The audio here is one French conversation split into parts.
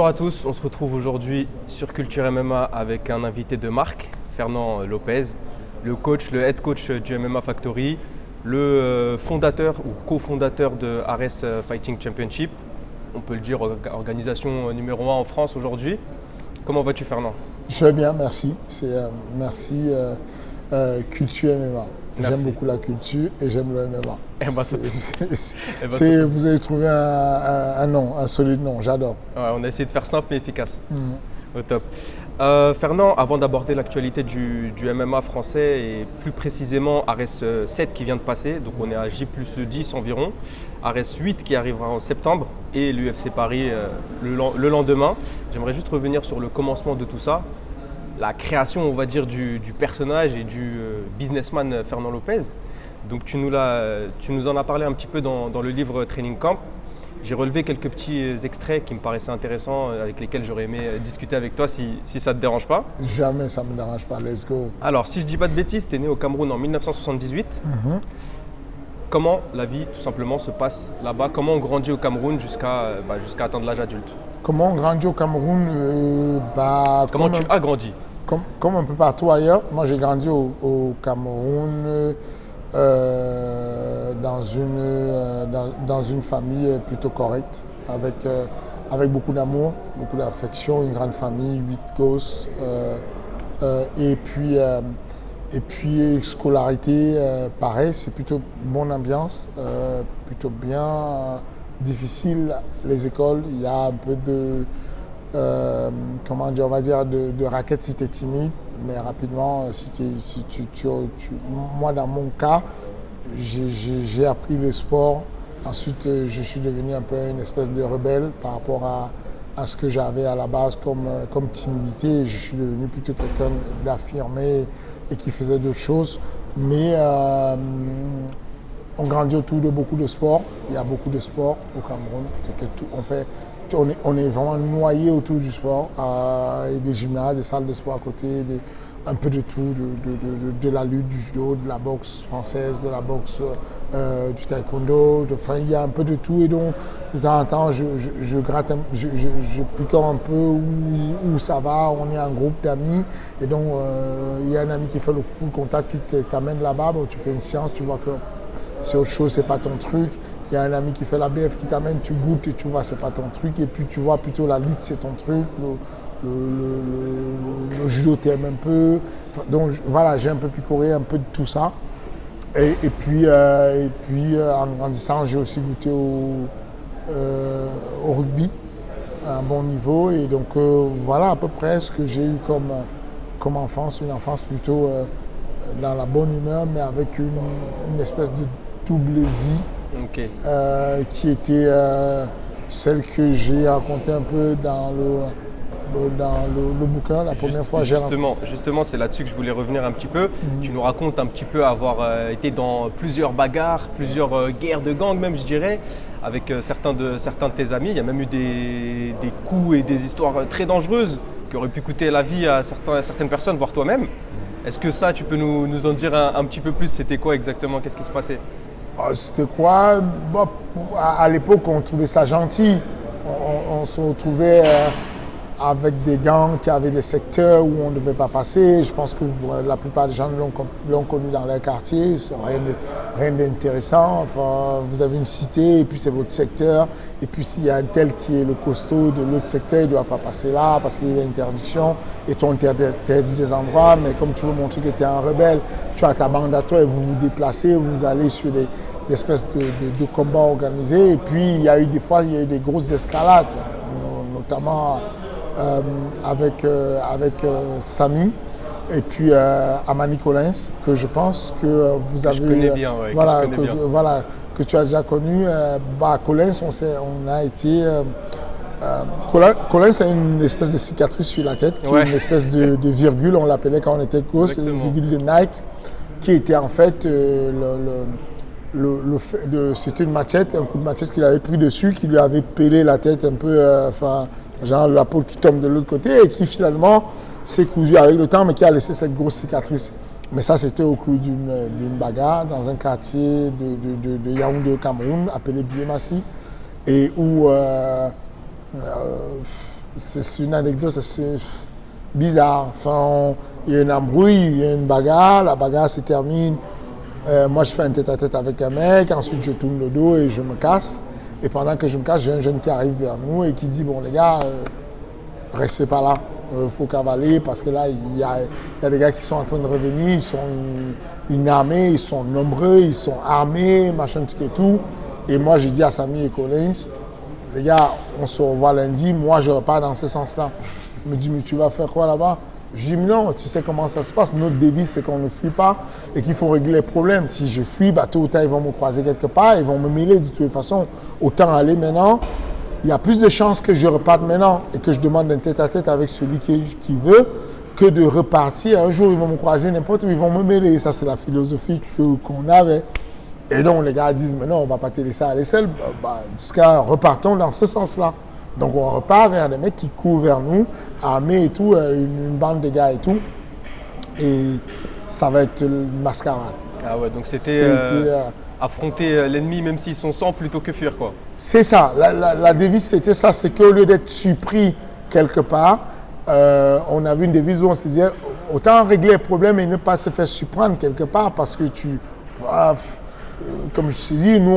Bonjour à tous, on se retrouve aujourd'hui sur Culture MMA avec un invité de marque, Fernand Lopez, le coach, le head coach du MMA Factory, le fondateur ou cofondateur de Ares Fighting Championship, on peut le dire organisation numéro 1 en France aujourd'hui. Comment vas-tu Fernand? Je vais bien, merci. Merci Culture MMA. J'aime beaucoup la culture et j'aime le MMA. Vous avez trouvé un nom, un solide nom, j'adore. Ouais, on a essayé de faire simple mais efficace. Au top. Fernand, avant d'aborder l'actualité du MMA français et plus précisément Ares 7 qui vient de passer, donc on est à J+10 environ, Ares 8 qui arrivera en septembre et l'UFC Paris le lendemain, j'aimerais juste revenir sur le commencement de tout ça. La création, on va dire, du personnage et du businessman Fernand Lopez. Donc tu nous en as parlé un petit peu dans le livre Training Camp. J'ai relevé quelques petits extraits qui me paraissaient intéressants, avec lesquels j'aurais aimé discuter avec toi si ça ne te dérange pas. Jamais ça ne me dérange pas, let's go. Alors, si je ne dis pas de bêtises, tu es né au Cameroun en 1978. Comment la vie, tout simplement, se passe là-bas? Comment on grandit au Cameroun jusqu'à atteindre l'âge adulte? Comment on grandit au Cameroun Comment tu as grandi? Comme un peu partout ailleurs. Moi, j'ai grandi au Cameroun dans une famille plutôt correcte, avec beaucoup d'amour, beaucoup d'affection, une grande famille, 8 gosses. Et puis scolarité, pareil, c'est plutôt bonne ambiance, plutôt bien. Difficile, les écoles, il y a un peu de, de raquettes si tu es timide, mais rapidement, moi dans mon cas, j'ai appris le sport. Ensuite, je suis devenu un peu une espèce de rebelle par rapport à ce que j'avais à la base comme timidité. Je suis devenu plutôt quelqu'un d'affirmé et qui faisait d'autres choses. Mais on grandit autour de beaucoup de sports. Il y a beaucoup de sports au Cameroun. On est vraiment noyé autour du sport. Il y a des gymnases, des salles de sport à côté, un peu de tout, de la lutte, du judo, de la boxe française, de la boxe du taekwondo. Il y a un peu de tout. Et donc, de temps en temps, je gratte, je picore un peu où ça va. On est un groupe d'amis. Et donc, il y a un ami qui fait le full contact qui t'amène là-bas. Bon, tu fais une séance, tu vois que c'est autre chose, c'est pas ton truc. Il y a un ami qui fait la BF qui t'amène, tu goûtes et tu vois, c'est pas ton truc. Et puis tu vois plutôt la lutte, c'est ton truc. Le judo t'aime un peu. Donc voilà, j'ai un peu picoré un peu de tout ça. Et puis en grandissant, j'ai aussi goûté au rugby à un bon niveau. Et donc voilà à peu près ce que j'ai eu comme enfance, une enfance plutôt dans la bonne humeur, mais avec une espèce de double vie. Okay. Qui était celle que j'ai racontée un peu dans le bouquin la première fois. Justement, c'est là-dessus que je voulais revenir un petit peu. Tu nous racontes un petit peu avoir été dans plusieurs bagarres, plusieurs guerres de gangs même, je dirais, avec certains de tes amis. Il y a même eu des coups et des histoires très dangereuses qui auraient pu coûter la vie à certaines personnes, voire toi-même. Est-ce que ça, tu peux nous en dire un petit peu plus? C'était quoi exactement? Qu'est-ce qui se passait? C'était quoi? Bon, à l'époque, on trouvait ça gentil. On se retrouvait avec des gangs qui avaient des secteurs où on ne devait pas passer. Je pense que la plupart des gens l'ont connu dans leur quartier. C'est rien d'intéressant. Enfin, vous avez une cité et puis c'est votre secteur. Et puis s'il y a un tel qui est le costaud de l'autre secteur, il ne doit pas passer là parce qu'il y a interdiction. Et toi, on t'interdit des endroits. Mais comme tu veux montrer que tu es un rebelle, tu as ta bande à toi et vous vous déplacez, vous allez sur des espèces de combats organisés. Et puis il y a eu des grosses escalades, notamment avec Samy et puis Amani Collins, que je pense que vous avez... Je connais bien, ouais, que tu as déjà connu. Collins, on a été... Collins a une espèce de cicatrice sur la tête, qui est une espèce de virgule, on l'appelait quand on était gosse, une virgule de Nike, qui était en fait c'était une machette, un coup de machette qu'il avait pris dessus, qui lui avait pelé la tête un peu, genre la peau qui tombe de l'autre côté et qui finalement s'est cousu avec le temps, mais qui a laissé cette grosse cicatrice. Mais ça, c'était au cours d'une bagarre dans un quartier de Yaoundé au Cameroun, appelé Biémassi, et où c'est une anecdote assez bizarre. Enfin, il y a une embrouille, il y a une bagarre, la bagarre se termine. Moi, je fais un tête-à-tête avec un mec, ensuite je tourne le dos et je me casse. Et pendant que je me casse, j'ai un jeune qui arrive vers nous et qui dit, bon les gars, restez pas là, il faut cavaler parce que là, il y a des gars qui sont en train de revenir, ils sont une armée, ils sont nombreux, ils sont armés, machin, tout et tout. Et moi, j'ai dit à Samy et Collins, les gars, on se revoit lundi, moi je repars dans ce sens-là. Il me dit, mais tu vas faire quoi là-bas? Je dis, non, tu sais comment ça se passe. Notre devise, c'est qu'on ne fuit pas et qu'il faut régler les problèmes. Si je fuis, bah, tôt ou tard, ils vont me croiser quelque part, ils vont me mêler de toute façon. Autant aller maintenant. Il y a plus de chances que je reparte maintenant et que je demande un tête-à-tête avec celui qui veut que de repartir. Un jour, ils vont me croiser n'importe où, ils vont me mêler. Ça, c'est la philosophie qu'on avait. Et donc, les gars disent, mais non, on ne va pas te laisser aller seul. Repartons dans ce sens-là. Donc, on repart vers des mecs qui courent vers nous, armés et tout, une bande de gars et tout. Et ça va être une mascarade. Ah ouais, donc c'était affronter l'ennemi même s'ils sont 100 plutôt que fuir, quoi. C'est ça. La devise, c'était ça. C'est qu'au lieu d'être surpris quelque part, on avait une devise où on se disait, autant régler les problèmes et ne pas se faire surprendre quelque part parce que comme je te dis, nous,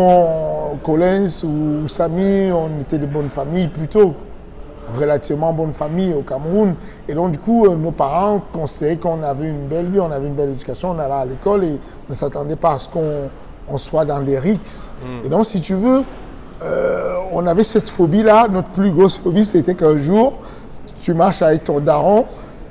Collins ou Samy, on était de bonnes familles plutôt, relativement bonnes familles au Cameroun. Et donc, du coup, nos parents conseillaient qu'on avait une belle vie, on avait une belle éducation, on allait à l'école et ne s'attendaient pas à ce qu'on soit dans des rixes. Et donc, si tu veux, on avait cette phobie-là. Notre plus grosse phobie, c'était qu'un jour, tu marches avec ton daron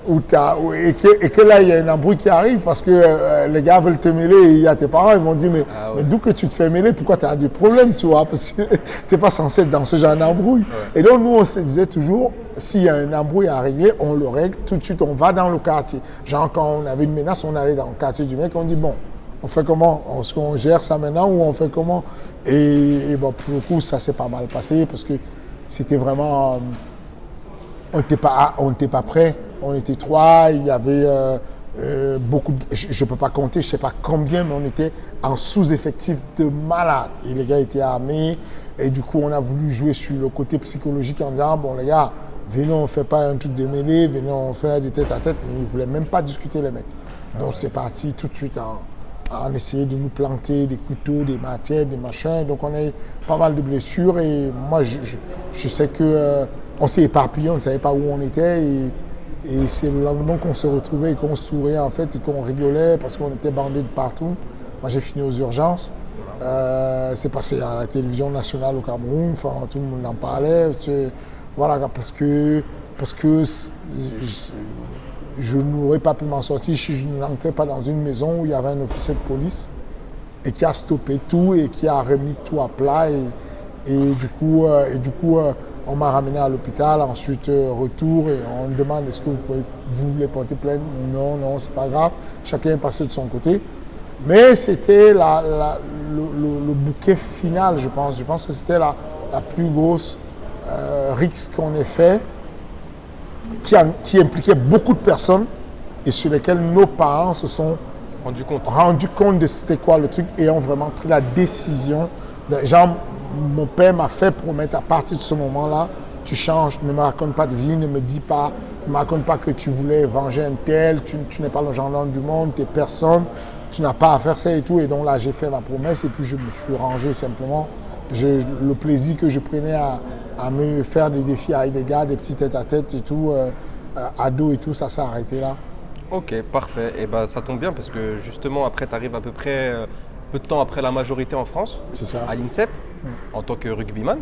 et que là, il y a une embrouille qui arrive parce que les gars veulent te mêler et il y a tes parents, ils vont dire, mais d'où que tu te fais mêler, pourquoi tu as des problèmes, tu vois, parce que tu n'es pas censé être dans ce genre d'embrouille. Ouais. Et donc, nous, on se disait toujours, s'il y a une embrouille à régler, on le règle, tout de suite, on va dans le quartier. Genre, quand on avait une menace, on allait dans le quartier du mec, on dit, bon, on fait comment? Est-ce qu'on gère ça maintenant ou on fait comment? Et bon, pour le coup, ça s'est pas mal passé parce que c'était vraiment... on n'était pas prêts. On était 3, il y avait beaucoup, je ne peux pas compter, je ne sais pas combien, mais on était en sous-effectif de malades. Et les gars étaient armés. Et du coup, on a voulu jouer sur le côté psychologique en disant, bon les gars, venez, on ne fait pas un truc de mêlée, venez, on fait des tête-à-tête. Mais ils ne voulaient même pas discuter les mecs. Donc c'est parti tout de suite en essayer de nous planter des couteaux, des machettes, des machins. Donc on a eu pas mal de blessures. Et moi, je sais qu'on s'est éparpillé, on ne savait pas où on était. Et c'est le lendemain qu'on se retrouvait et qu'on souriait en fait et qu'on rigolait parce qu'on était bandés de partout. Moi j'ai fini aux urgences. C'est passé à la télévision nationale au Cameroun, enfin, tout le monde en parlait. Voilà, parce que je n'aurais pas pu m'en sortir si je n'entrais pas dans une maison où il y avait un officier de police et qui a stoppé tout et qui a remis tout à plat. Et du coup, on m'a ramené à l'hôpital, ensuite retour et on me demande est-ce que vous voulez porter plainte? Non, c'est pas grave, chacun est passé de son côté. Mais c'était le bouquet final, je pense. Je pense que c'était la plus grosse rixe qu'on ait fait, qui impliquait beaucoup de personnes et sur lesquelles nos parents se sont rendus compte de c'était quoi le truc et ont vraiment pris la décision. Genre, mon père m'a fait promettre à partir de ce moment-là, tu changes, ne me raconte pas de vie, ne me raconte pas que tu voulais venger un tel, tu n'es pas le gendarme du monde, tu n'es personne, tu n'as pas à faire ça et tout. Et donc là, j'ai fait ma promesse et puis je me suis rangé simplement. Le plaisir que je prenais à me faire des défis avec des gars, des petits tête-à-tête et tout, ado et tout, ça s'est arrêté là. Ok, parfait. Et ben ça tombe bien parce que justement, après, tu arrives à peu près peu de temps après la majorité en France, à l'INSEP, en tant que rugbyman.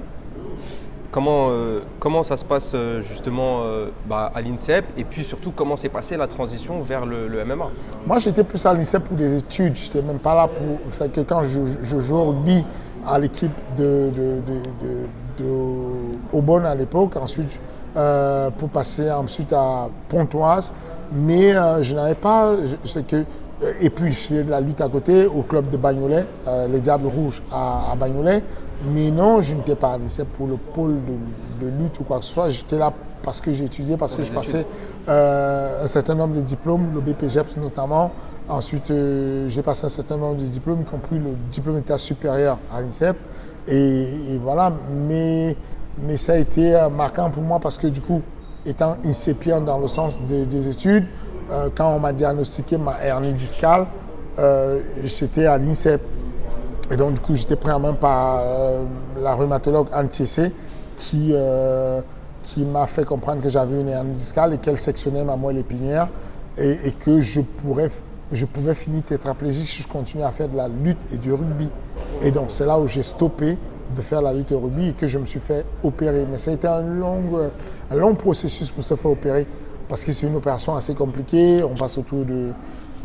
Comment ça se passe justement à l'INSEP et puis surtout comment s'est passée la transition vers le MMA? Moi j'étais plus à l'INSEP pour des études, je n'étais même pas là pour... C'est que quand je jouais au rugby à l'équipe de Aubonne à l'époque, ensuite pour passer ensuite à Pontoise, mais je n'avais pas... Et puis je faisais de la lutte à côté au club de Bagnolet, les Diables Rouges à Bagnolet. Mais non, je n'étais pas à l'INSEP pour le pôle de lutte ou quoi que ce soit. J'étais là parce que j'ai étudié, parce que je passais un certain nombre de diplômes, le BPGEPS notamment. Ensuite, j'ai passé un certain nombre de diplômes, y compris le diplôme d'état supérieur à l'INSEP. Et voilà, mais ça a été marquant pour moi parce que du coup, étant incipient dans le sens des études, quand on m'a diagnostiqué ma hernie discale, c'était à l'INSEP. Et donc, du coup, j'étais pris en main par la rhumatologue Anne Thiessé qui m'a fait comprendre que j'avais une hernie discale et qu'elle sectionnait ma moelle épinière et que je pouvais finir tétraplégique si je continuais à faire de la lutte et du rugby. Et donc, c'est là où j'ai stoppé de faire la lutte au rugby et que je me suis fait opérer. Mais ça a été un long processus pour se faire opérer parce que c'est une opération assez compliquée. On passe autour de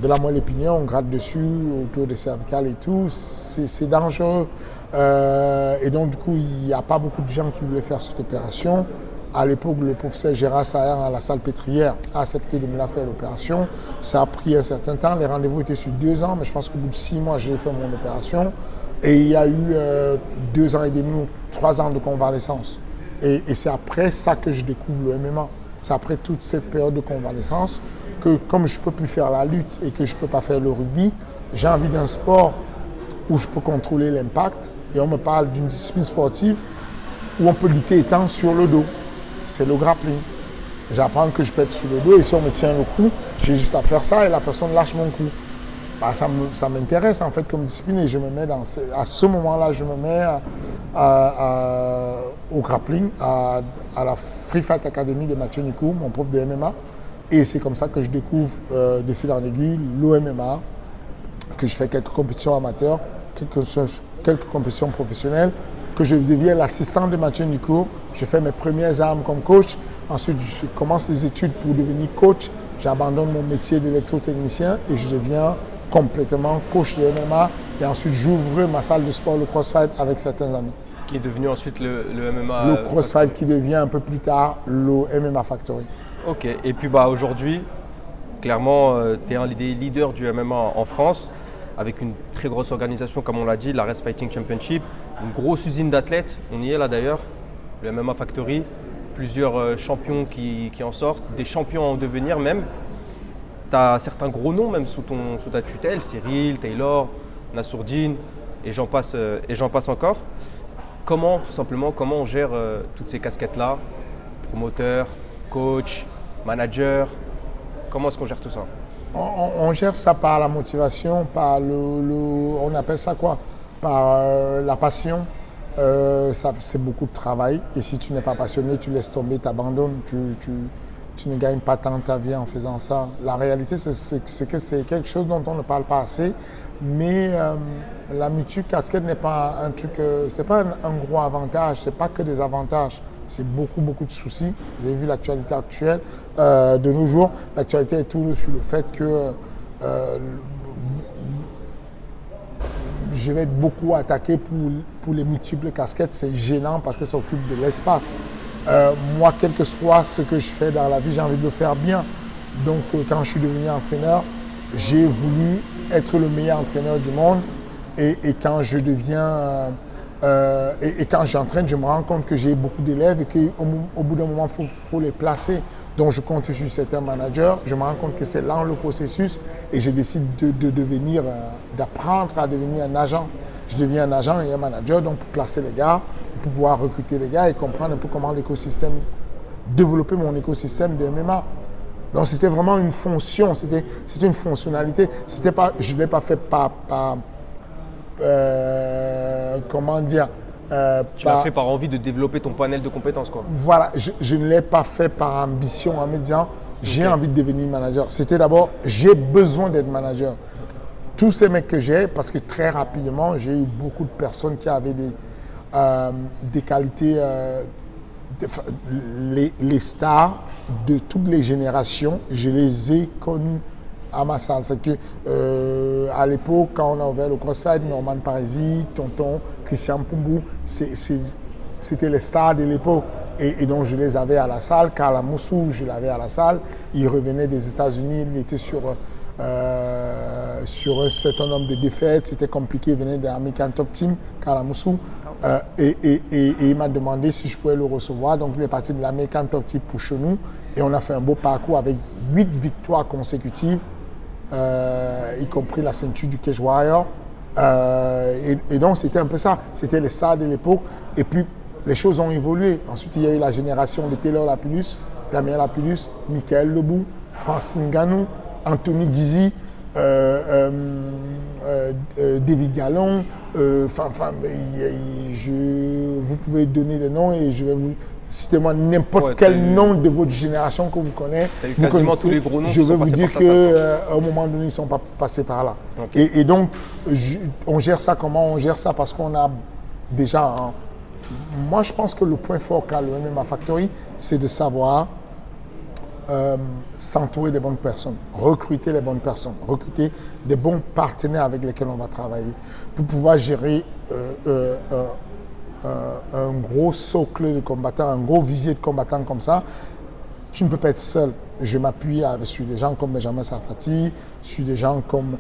la moelle épinière, on gratte dessus, autour des cervicales et tout. C'est dangereux. Et donc, du coup, il n'y a pas beaucoup de gens qui voulaient faire cette opération. À l'époque, le professeur Gérard Saher à la Salpêtrière a accepté de me la faire l'opération. Ça a pris un certain temps. Les rendez-vous étaient sur 2 ans, mais je pense qu'au bout de 6 mois, j'ai fait mon opération. Et il y a eu 2 ans et demi ou 3 ans de convalescence. Et c'est après ça que je découvre le MMA. C'est après toute cette période de convalescence que, comme je ne peux plus faire la lutte et que je ne peux pas faire le rugby, j'ai envie d'un sport où je peux contrôler l'impact. Et on me parle d'une discipline sportive où on peut lutter étant sur le dos. C'est le grappling. J'apprends que je peux être sur le dos et si on me tient le cou, j'ai juste à faire ça et la personne lâche mon cou. Bah, ça m'intéresse en fait comme discipline et je me mets à ce moment-là, je me mets au grappling, à la Free Fight Academy de Mathieu Nicou, mon prof de MMA. Et c'est comme ça que je découvre de fil en aiguille l'OMMA, que je fais quelques compétitions amateurs, quelques compétitions professionnelles, que je deviens l'assistant de Mathieu Nicou. Je fais mes premières armes comme coach. Ensuite, je commence les études pour devenir coach. J'abandonne mon métier d'électrotechnicien et je deviens complètement coach de MMA. Et ensuite, j'ouvre ma salle de sport, le CrossFight, avec certains amis. Qui est devenu ensuite le MMA. Le CrossFight qui devient un peu plus tard le MMA Factory. Ok, et puis aujourd'hui, clairement, tu es un des leaders du MMA en France, avec une très grosse organisation, comme on l'a dit, la Rest Fighting Championship, une grosse usine d'athlètes, on y est là d'ailleurs, le MMA Factory, plusieurs champions qui en sortent, des champions en devenir même. Tu as certains gros noms même sous ta tutelle, Cyril, Taylor, Nassourdine, et j'en passe encore. Comment on gère toutes ces casquettes-là, promoteur, coach, manager, comment est-ce qu'on gère tout ça? On gère ça par la motivation, par on appelle ça quoi? Par la passion. C'est beaucoup de travail et si tu n'es pas passionné, tu laisses tomber, tu abandonnes, tu ne gagnes pas tant ta vie en faisant ça. La réalité, c'est que c'est quelque chose dont on ne parle pas assez, mais la multi-casquette n'est pas un truc, c'est pas un gros avantage, c'est pas que des avantages. C'est beaucoup de soucis. Vous avez vu l'actualité actuelle de nos jours. L'actualité est tout sur le fait que je vais être beaucoup attaqué pour les multiples casquettes. C'est gênant parce que ça occupe de l'espace. Moi, quel que soit ce que je fais dans la vie, j'ai envie de le faire bien. Donc, quand je suis devenu entraîneur, j'ai voulu être le meilleur entraîneur du monde. Et quand je deviens... et quand j'entraîne, je me rends compte que j'ai beaucoup d'élèves et qu'au bout d'un moment, il faut les placer. Donc, je compte sur certains managers. Je me rends compte que c'est lent le processus et je décide d'apprendre à devenir un agent. Je deviens un agent et un manager donc pour placer les gars, pour pouvoir recruter les gars et comprendre un peu comment développer mon écosystème de MMA. Donc, c'était vraiment une fonction, c'était une fonctionnalité. Je ne l'ai pas fait par comment dire Tu l'as fait par envie de développer ton panel de compétences, quoi. Voilà, je ne l'ai pas fait par ambition en me disant j'ai envie de devenir manager. C'était d'abord j'ai besoin d'être manager. Tous ces mecs que j'ai, parce que très rapidement j'ai eu beaucoup de personnes qui avaient des qualités, les stars de toutes les générations, je les ai connues à ma salle. C'est que à l'époque, quand on a ouvert le CrossFight, Norman Parisi, Tonton, Christian Pumbou, c'était les stars de l'époque. Et donc je les avais à la salle. Karl Amoussou, je l'avais à la salle. Il revenait des États-Unis, il était sur un certain nombre de défaites. C'était compliqué, il venait de l'American Top Team, Karl Amoussou. Et il m'a demandé si je pouvais le recevoir. Donc il est parti de l'American Top Team pour chez nous. Et on a fait un beau parcours avec 8 victoires consécutives. Y compris la ceinture du Cage Warrior. Et donc, c'était un peu ça. C'était les stars de l'époque. Et puis, les choses ont évolué. Ensuite, il y a eu la génération de Taylor Lapillus, Damien Lapillus, Michael Lebou, Francine Ganou, Anthony Dizy, David Gallon. Vous pouvez donner des noms et je vais vous... Citez-moi n'importe quel nom de votre génération que vous connaissez. Vous connaissez tous les gros noms. Je vais vous dire qu'à un moment donné, ils ne sont pas passés par là. Okay. Et donc, on gère ça comment? On gère ça parce qu'on a déjà... moi, je pense que le point fort qu'a le MMA Factory, c'est de savoir s'entourer des bonnes personnes, recruter les bonnes personnes, recruter des bons partenaires avec lesquels on va travailler pour pouvoir gérer un gros socle de combattants, un gros vivier de combattants comme ça. Tu ne peux pas être seul. Je m'appuie sur des gens comme Benjamin Safati, sur des gens comme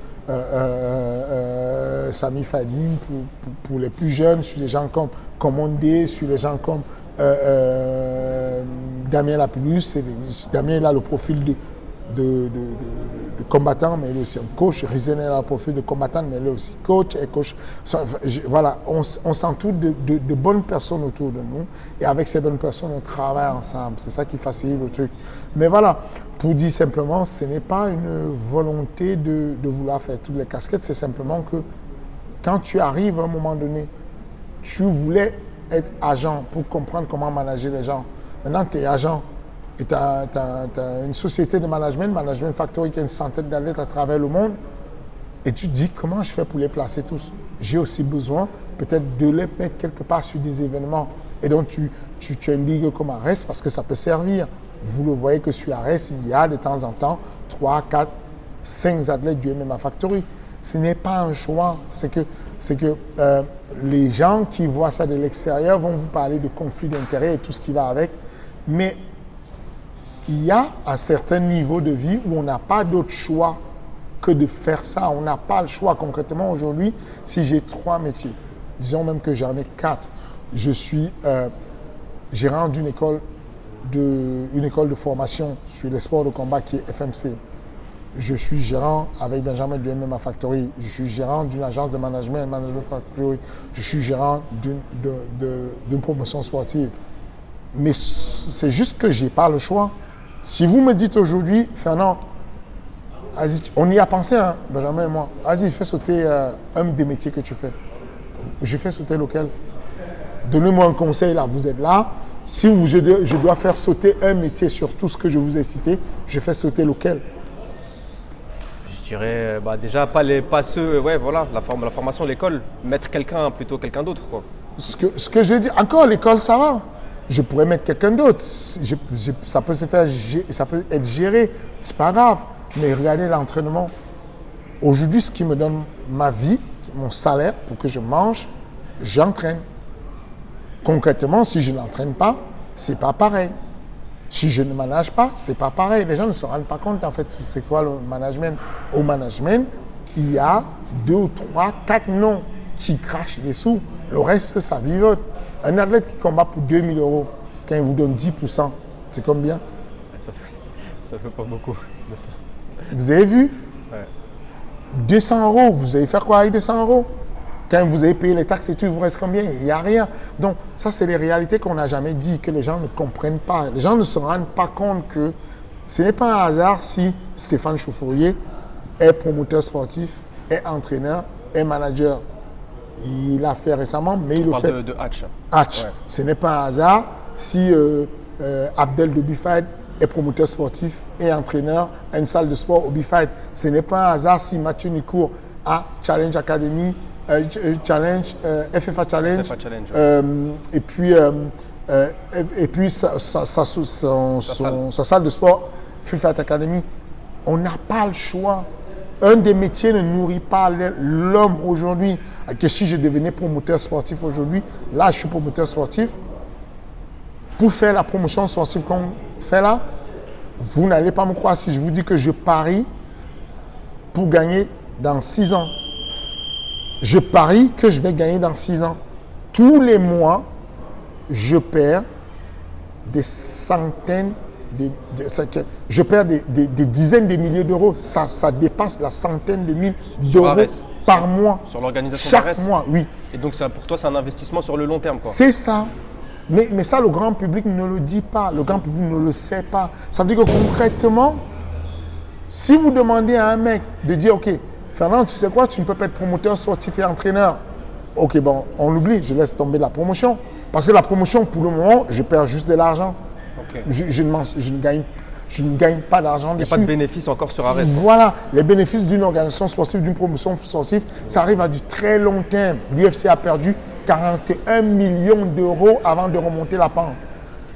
Sami Fadim pour les plus jeunes, sur des gens comme Komondé, sur des gens comme Damien Lapillus. Damien il a le profil de combattant, mais il est aussi un coach. Rizén a le profil de combattant, mais il est aussi coach et coach. Voilà, on s'entoure de bonnes personnes autour de nous et avec ces bonnes personnes, on travaille ensemble. C'est ça qui facilite le truc. Mais voilà, pour dire simplement, ce n'est pas une volonté de vouloir faire toutes les casquettes, c'est simplement que quand tu arrives à un moment donné, tu voulais être agent pour comprendre comment manager les gens. Maintenant, tu es agent. Et tu as une société de Management Factory qui a une centaine d'athlètes à travers le monde. Et tu te dis, comment je fais pour les placer tous? J'ai aussi besoin peut-être de les mettre quelque part sur des événements. Et donc, tu as une ligue comme Ares parce que ça peut servir. Vous le voyez que sur Ares, il y a de temps en temps 3, 4, 5 athlètes du MMA Factory. Ce n'est pas un choix. C'est que les gens qui voient ça de l'extérieur vont vous parler de conflits d'intérêts et tout ce qui va avec. Mais il y a un certain niveau de vie où on n'a pas d'autre choix que de faire ça. On n'a pas le choix. Concrètement, aujourd'hui, si j'ai 3 métiers, disons même que j'en ai 4, je suis gérant d'une école de formation sur les sports de combat qui est FMC. Je suis gérant avec Benjamin du MMA Factory. Je suis gérant d'une agence de Management Factory. Je suis gérant d'une promotion sportive. Mais c'est juste que je n'ai pas le choix. Si vous me dites aujourd'hui, Fernand, on y a pensé, hein, Benjamin et moi, vas-y, fais sauter un des métiers que tu fais. Je fais sauter lequel? Donnez-moi un conseil, là, vous êtes là. Si je dois faire sauter un métier sur tout ce que je vous ai cité, je fais sauter lequel? Je dirais, déjà, pas ceux, ouais, voilà, la formation, l'école, mettre quelqu'un plutôt quelqu'un d'autre, quoi. Ce que je dis, encore l'école, ça va. Je pourrais mettre quelqu'un d'autre. Ça peut se faire, ça peut être géré, c'est pas grave. Mais regardez l'entraînement. Aujourd'hui, ce qui me donne ma vie, mon salaire pour que je mange, j'entraîne. Concrètement, si je n'entraîne pas, c'est pas pareil. Si je ne manage pas, c'est pas pareil. Les gens ne se rendent pas compte en fait c'est quoi le management. Au management, il y a 2, 3, 4 noms qui crachent les sous. Le reste, ça vivote. Un athlète qui combat pour 2 000 €, quand il vous donne 10%, c'est combien? Ça fait pas beaucoup. Vous avez vu? Ouais. 200 €, vous allez faire quoi avec 200 €? Quand vous avez payé les taxes et tout, il vous reste combien? Il n'y a rien. Donc, ça, c'est les réalités qu'on n'a jamais dit, que les gens ne comprennent pas. Les gens ne se rendent pas compte que ce n'est pas un hasard si Stéphane Chauffourier est promoteur sportif, est entraîneur, est manager. Il l'a fait récemment, mais il le fait. De Hatch. Hatch. Ouais. Ce n'est pas un hasard si Abdel de Bifight est promoteur sportif et entraîneur à une salle de sport au Bifight. Ce n'est pas un hasard si Mathieu Nicourt a Challenge Academy, FFA Challenge, et puis sa salle de sport FIFA Academy. On n'a pas le choix. Un des métiers ne nourrit pas l'homme aujourd'hui. Que si je devenais promoteur sportif aujourd'hui, là je suis promoteur sportif, pour faire la promotion sportive qu'on fait là, vous n'allez pas me croire si je vous dis que je parie pour gagner dans 6 ans. Je parie que je vais gagner dans 6 ans. Tous les mois, je perds des centaines, je perds des dizaines de milliers d'euros. Ça dépasse la centaine de mille d'euros par mois. Sur l'organisation chaque mois, oui. Et donc, pour toi, c'est un investissement sur le long terme, quoi. C'est ça. Mais ça, le grand public ne le dit pas. Le grand public ne le sait pas. Ça veut dire que concrètement, si vous demandez à un mec de dire, OK, Fernand, tu sais quoi, tu ne peux pas être promoteur sportif et entraîneur. OK, bon, on l'oublie, je laisse tomber la promotion. Parce que la promotion, pour le moment, je perds juste de l'argent. Ok. Je ne gagne pas d'argent dessus. Il n'y a pas de bénéfice encore sur Arès. Voilà, les bénéfices d'une organisation sportive, d'une promotion sportive, ça arrive à du très long terme. L'UFC a perdu 41 millions d'euros avant de remonter la pente.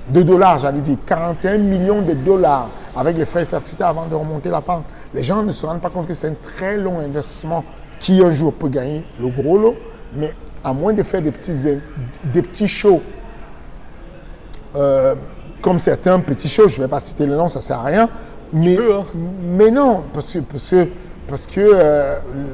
De dollars, j'allais dire. 41 millions de dollars avec les frais fertilité avant de remonter la pente. Les gens ne se rendent pas compte que c'est un très long investissement qui un jour peut gagner le gros lot, mais à moins de faire des petits shows, comme certains petits shows, je ne vais pas citer le nom, ça ne sert à rien, mais non, parce que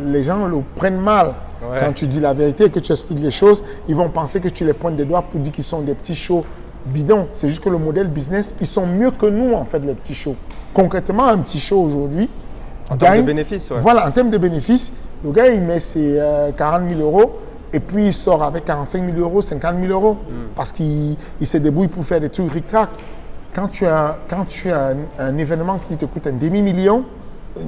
les gens le prennent mal. Ouais. Quand tu dis la vérité et que tu expliques les choses, ils vont penser que tu les pointes des doigts pour dire qu'ils sont des petits shows bidons. C'est juste que le modèle business, ils sont mieux que nous en fait, les petits shows. Concrètement, un petit show aujourd'hui, en termes de bénéfices, ouais. Voilà, en termes de bénéfices, le gars il met ses 40 000 euros et puis il sort avec 45 000 euros, 50 000 euros parce qu'il se débrouille pour faire des trucs ric-rac. Quand tu as un événement qui te coûte un demi-million,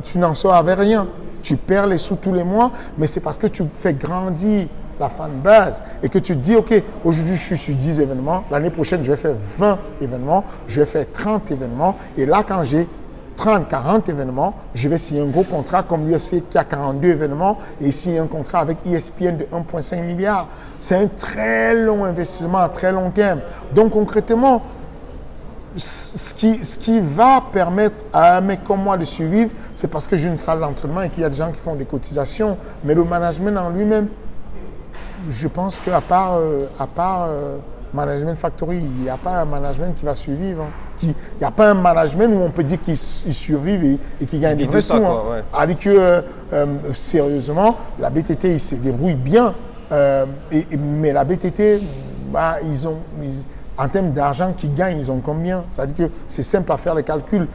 tu n'en sors avec rien. Tu perds les sous tous les mois, mais c'est parce que tu fais grandir la fanbase et que tu te dis, OK, aujourd'hui je suis sur 10 événements, l'année prochaine je vais faire 20 événements, je vais faire 30 événements et là quand j'ai 30, 40 événements, je vais signer un gros contrat comme l'UFC qui a 42 événements et signer un contrat avec ESPN de 1,5 milliard. C'est un très long investissement à très long terme. Donc concrètement, ce qui va permettre à un mec comme moi de survivre, c'est parce que j'ai une salle d'entraînement et qu'il y a des gens qui font des cotisations. Mais le management en lui-même, je pense qu'à part Management Factory, il n'y a pas un management qui va survivre. Il n'y a pas un management où on peut dire qu'ils survivent et qu'ils gagnent des vrais sous. Ouais. Alors que, sérieusement, la BTT, ils se débrouillent bien. Mais la BTT, en termes d'argent qu'ils gagnent, ils ont combien? C'est-à-dire que c'est simple à faire les calculs.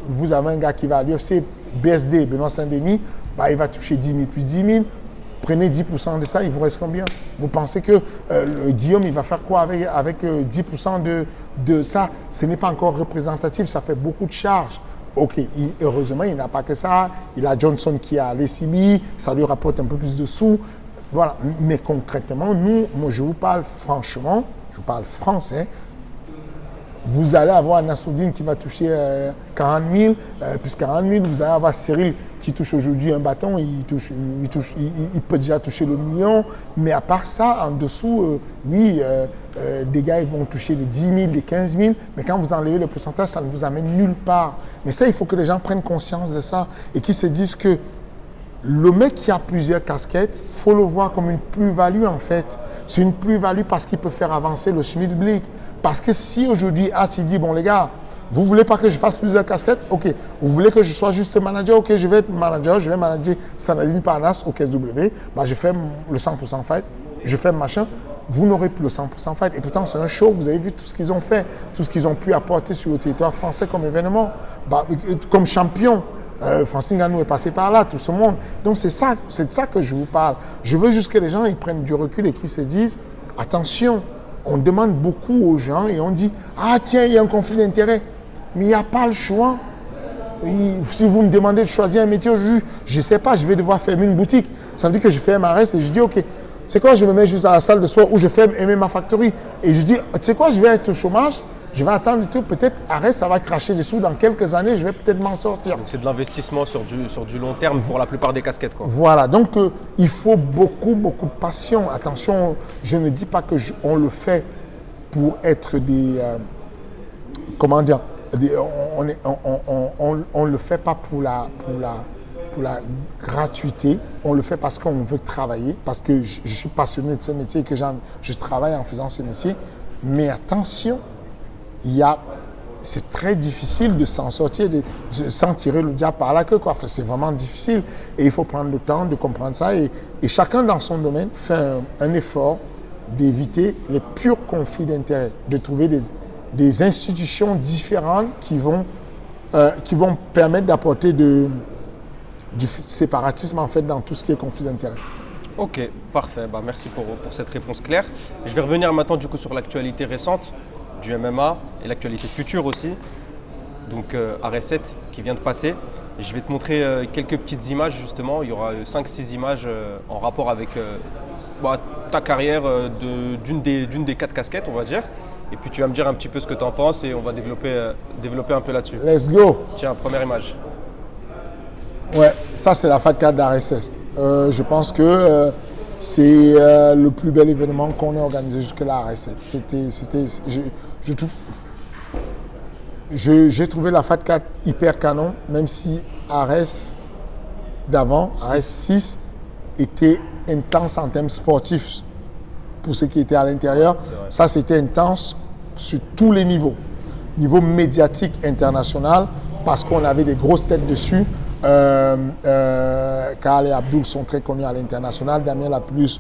Vous avez un gars qui va à l'UFC, BSD, Benoît Saint-Denis, il va toucher 10 000 plus 10 000. Prenez 10% de ça, il vous reste combien? Vous pensez que Guillaume, il va faire quoi avec 10% de ça? Ce n'est pas encore représentatif, ça fait beaucoup de charges. OK, heureusement, il n'a pas que ça. Il a Johnson qui a l'ECB, ça lui rapporte un peu plus de sous. Voilà, mais concrètement, moi je vous parle franchement, je vous parle français. Vous allez avoir Nassoudine qui va toucher 40 000, plus 40 000. Vous allez avoir Cyril qui touche aujourd'hui un bâton, il peut déjà toucher le million. Mais à part ça, en dessous, des gars ils vont toucher les 10 000, les 15 000. Mais quand vous enlevez le pourcentage, ça ne vous amène nulle part. Mais ça, il faut que les gens prennent conscience de ça et qu'ils se disent que le mec qui a plusieurs casquettes, il faut le voir comme une plus-value en fait. C'est une plus-value parce qu'il peut faire avancer le schmilblick. Parce que si aujourd'hui, Archie dit, bon les gars, vous ne voulez pas que je fasse plusieurs casquettes? OK. Vous voulez que je sois juste manager? OK, je vais être manager, je vais manager Sanadine Parnasse au KSW. Je fais le 100% fight, je fais machin. Vous n'aurez plus le 100% fight. Et pourtant, c'est un show, vous avez vu tout ce qu'ils ont fait, tout ce qu'ils ont pu apporter sur le territoire français comme événement, comme champion. Francine Ganou est passé par là, tout ce monde. Donc c'est de ça que je vous parle. Je veux juste que les gens ils prennent du recul et qu'ils se disent, attention, on demande beaucoup aux gens et on dit, ah tiens, il y a un conflit d'intérêts. Mais il n'y a pas le choix. Si vous me demandez de choisir un métier, je ne sais pas, je vais devoir fermer une boutique. Ça veut dire que je fais MRS et je dis, OK, c'est quoi, je me mets juste à la salle de sport où je ferme MMA Factory. Et je dis, tu sais quoi, je vais être au chômage. Je vais attendre tout, peut-être, Arès, ça va cracher dessous. Dans quelques années, je vais peut-être m'en sortir. Donc c'est de l'investissement sur du long terme pour la plupart des casquettes, quoi. Voilà, donc il faut beaucoup de passion. Attention, je ne dis pas qu'on le fait pour être des... comment dire, on ne le fait pas pour la gratuité. On le fait parce qu'on veut travailler, parce que je suis passionné de ce métier et que je travaille en faisant ce métier. Mais attention, c'est très difficile de s'en sortir, sans tirer le diable par la queue, quoi. Enfin, c'est vraiment difficile et il faut prendre le temps de comprendre ça et chacun dans son domaine fait un effort d'éviter les purs conflits d'intérêts, de trouver des institutions différentes qui vont permettre d'apporter du séparatisme en fait dans tout ce qui est conflit d'intérêts. Ok, parfait. Bah, merci pour cette réponse claire. Je vais revenir maintenant du coup sur l'actualité récente du MMA et l'actualité future aussi. Donc RS7 qui vient de passer. Et je vais te montrer quelques petites images justement. Il y aura 5-6 images en rapport avec ta carrière d'une des 4 casquettes, on va dire. Et puis tu vas me dire un petit peu ce que tu en penses et on va développer un peu là-dessus. Let's go. Tiens, première image. Ouais, ça c'est la Fat 4 d'RSS. Je pense que c'est le plus bel événement qu'on ait organisé jusque-là à RS7. J'ai trouvé la Fat 4 hyper canon, même si RS d'avant, RS 6, était intense en termes sportifs pour ceux qui étaient à l'intérieur. Ça, c'était intense sur tous les niveaux. Niveau médiatique international, parce qu'on avait des grosses têtes dessus. Karl et Abdul sont très connus à l'international. Damien Laplus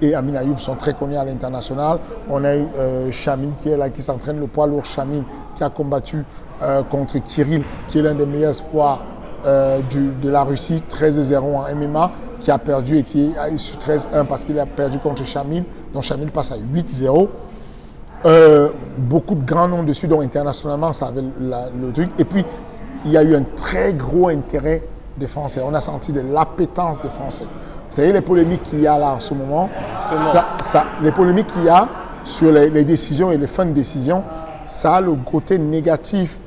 et Amin Ayoub sont très connus à l'international. On a eu Chamil qui est là, qui s'entraîne, le poids lourd Chamil, qui a combattu contre Kirill, qui est l'un des meilleurs espoirs de la Russie, 13-0 en MMA, qui a perdu et qui est sur 13-1 parce qu'il a perdu contre Chamil. Donc Chamil passe à 8-0. Beaucoup de grands noms dessus, donc internationalement, ça avait le truc. Et puis, il y a eu un très gros intérêt des Français. On a senti de l'appétence des Français. Vous savez, les polémiques qu'il y a là en ce moment, les polémiques qu'il y a sur les décisions et les fins de décision, ça a le côté négatif